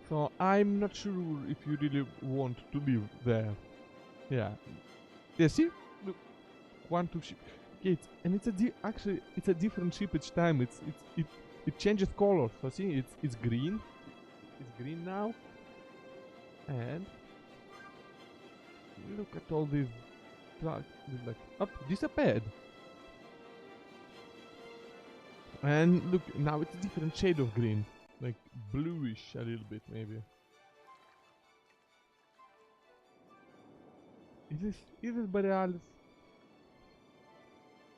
So I'm not sure if you really want to live there. Yeah. Yeah, see? Look, 1, 2 ship. Yeah, actually it's a different ship each time. It changes colors. So see, it's green. It's green now. And look at all these trucks. Like up, disappeared. And look, now it's a different shade of green. Like bluish a little bit maybe. Is this Borealis?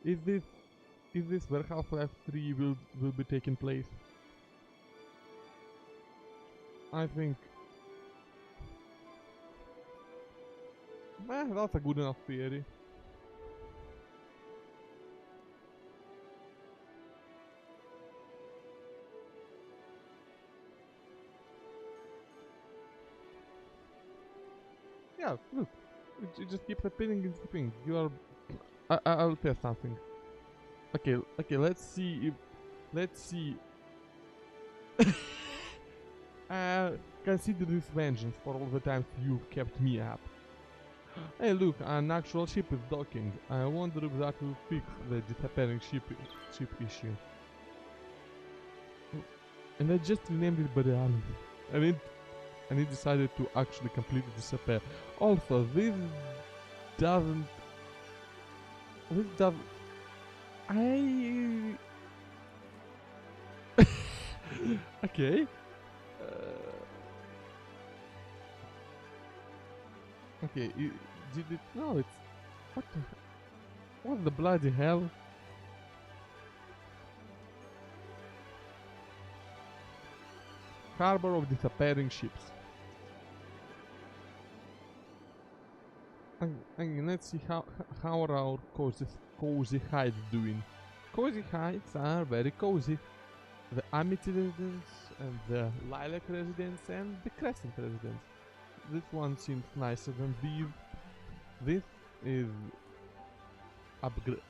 Is this where Half-Life 3 will be taking place? I think that's a good enough theory. Yeah, look. It just keeps appearing and skipping. You are... I'll test something. Okay, let's see. Consider this vengeance for all the times you've kept me up. Hey look, an actual ship is docking. I wonder if that will fix the disappearing ship issue. And I just renamed it Borealis. And it decided to actually completely disappear. Also, this doesn't... Okay. Okay, did it... No, it's... What the... What the bloody hell? Harbor of disappearing ships. And let's see how are our cozy hides doing. Cozy hides are very cozy. The Amity residence and the Lilac residence and the Crescent residence. This one seems nicer than these. This is upgrade.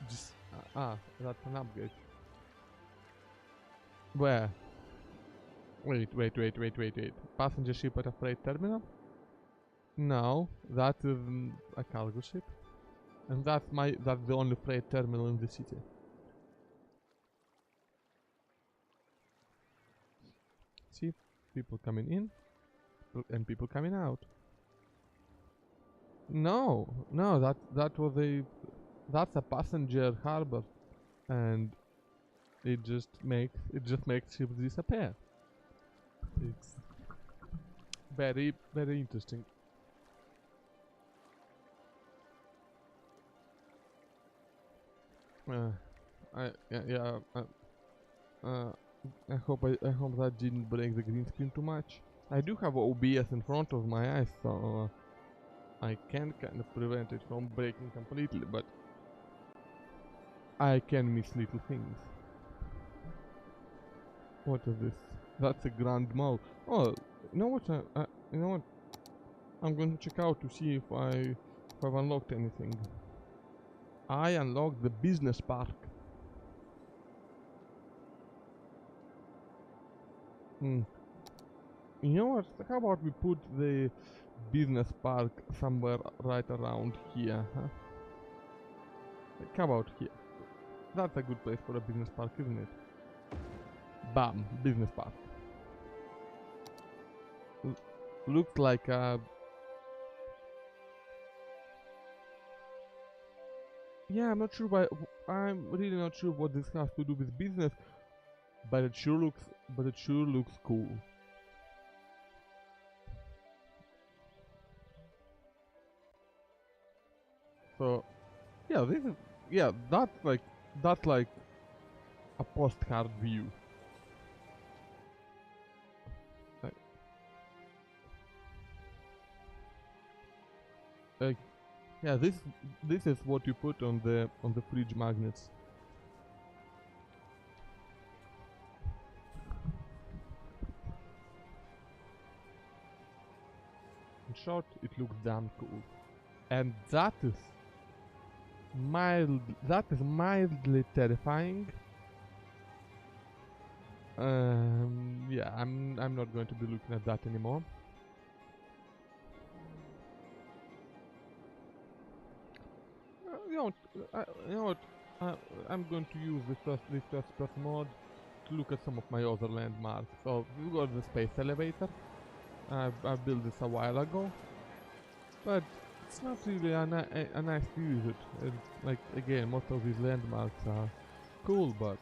That's an upgrade. Where? Wait. Passenger ship at a freight terminal? No, that is a cargo ship. And that's the only freight terminal in the city. See, people coming in and people coming out. No, that's a passenger harbor, and it just makes ships disappear. It's very interesting. I hope that didn't break the green screen too much. I do have OBS in front of my eyes, so I can kind of prevent it from breaking completely, but I can miss little things. What is this? That's a Grand Mall. Oh, you know what? You know what? I'm going to check out to see if I've unlocked anything. I unlocked the business park. You know what? How about we put the business park somewhere right around here, huh? Like, how about here? That's a good place for a business park, isn't it? Bam! Business park. Looks like a... Yeah, I'm really not sure what this has to do with business, but it sure looks cool. So, yeah, that's like a postcard view. Like, yeah, this is what you put on the fridge magnets. In short, it looks damn cool, and that is mildly terrifying. Yeah, I'm not going to be looking at that anymore. You know what? I'm going to use this first person mode to look at some of my other landmarks. So we got the space elevator. I built this a while ago, but it's not really a nice to use it. And like again, most of these landmarks are cool, but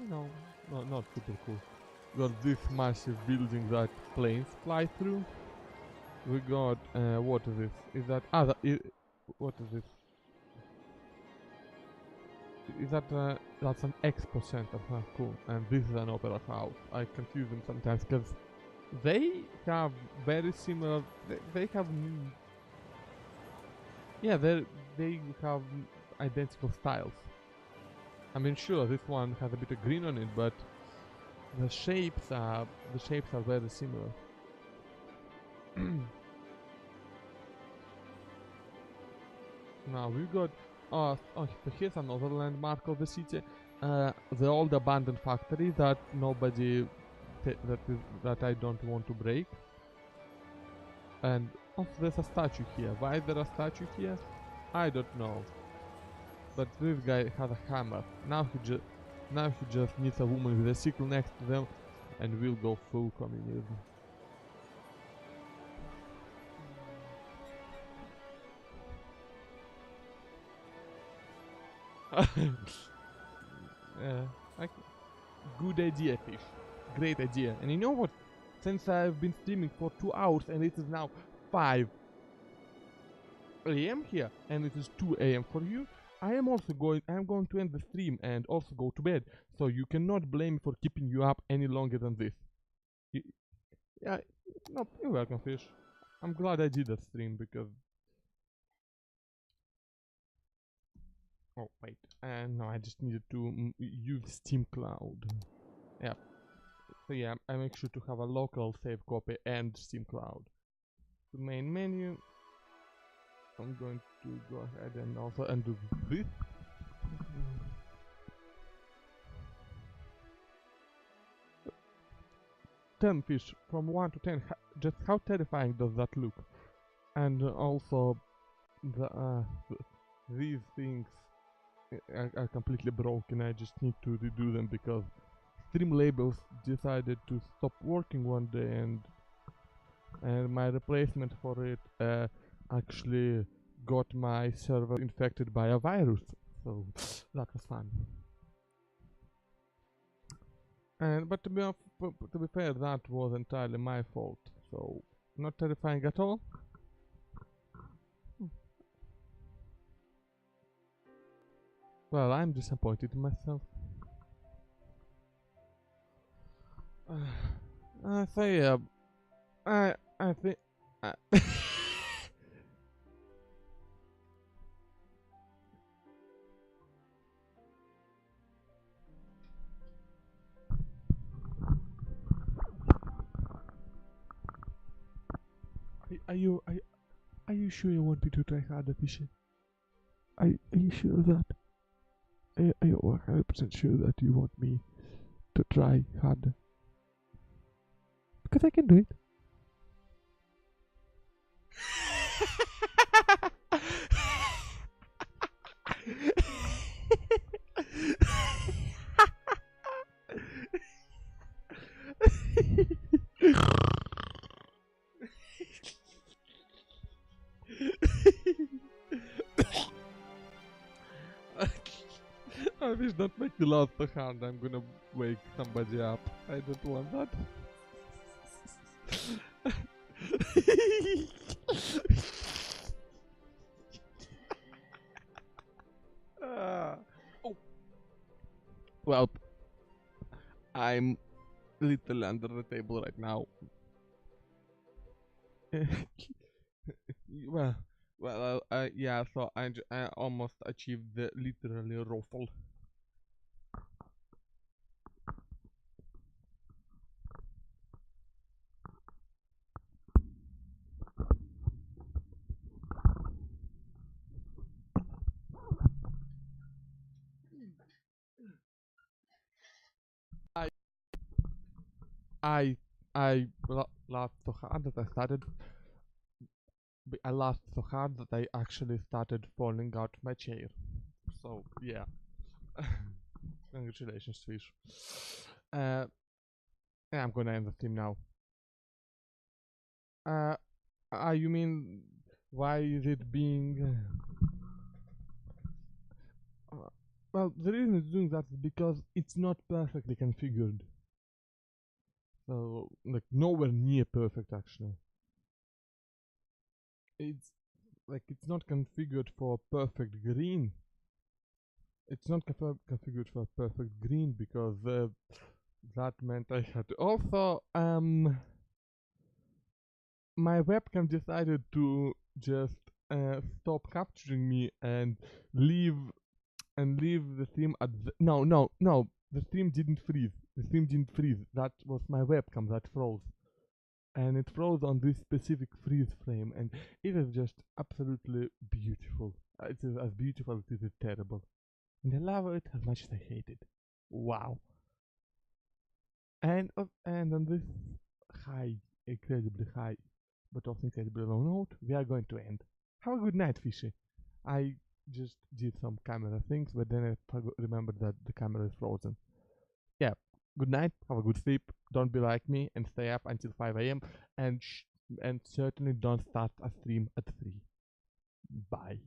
you know, not super cool. We got this massive building that planes fly through. We got what is this? Is that what is this? Is that that's an expo center? Huh, cool. And this is an opera house. I confuse them sometimes because they have very similar. They have yeah, they have identical styles. I mean, sure, this one has a bit of green on it, but the shapes are very similar. Now we got so here's another landmark of the city. The old abandoned factory that that I don't want to break. And there's a statue here. Why is there a statue here? I don't know. But this guy has a hammer. Now he just needs a woman with a sickle next to them, and we'll go full communism. Good idea, fish. Great idea. And you know what? Since I've been streaming for 2 hours and it is now 5 AM here and it is 2 AM for you, I am going to end the stream and also go to bed. So you cannot blame me for keeping you up any longer than this. Yeah, no, you're welcome, fish. I'm glad I did that stream because. Oh wait, no, I just needed to use Steam Cloud. Yeah. So yeah, I make sure to have a local save copy and Steam Cloud. The main menu. I'm going to go ahead and also undo this. 10 fish from 1 to 10. Just how terrifying does that look? And also, these things are completely broken. I just need to redo them because Stream Labels decided to stop working one day, and my replacement for it actually got my server infected by a virus. So that was fun. But to be fair, that was entirely my fault. So not terrifying at all. Well, I'm disappointed in myself. So yeah, I think. Are you sure you want me to try harder, Fishy? Are you sure of that? Are you 100% sure that you want me to try harder? Because I can do it. I wish don't make the last hand. I'm gonna wake somebody up. I don't want that. Oh. Well, I'm literally under the table right now. Yeah. So I almost achieved the literally ruffle. I laughed so hard that I laughed so hard that I actually started falling out of my chair. So yeah, congratulations, Fish. Yeah, I'm gonna end the stream now. You mean why is it being? Well, the reason it's doing that is because it's not perfectly configured. So, like, nowhere near perfect actually. It's like it's not configured for perfect green. It's not configured for perfect green because that meant I had to also my webcam decided to just stop capturing me and leave the stream at no, the stream didn't freeze. That was my webcam that froze, and it froze on this specific freeze frame, and it is just absolutely beautiful. It is as beautiful as it is terrible, and I love it as much as I hate it. Wow. And on this high, incredibly high, but also incredibly low note, we are going to end. Have a good night, Fishy. I just did some camera things, but then I remembered that the camera is frozen. Yeah, good night, have a good sleep, don't be like me and stay up until 5 a.m. and certainly don't start a stream at 3. Bye.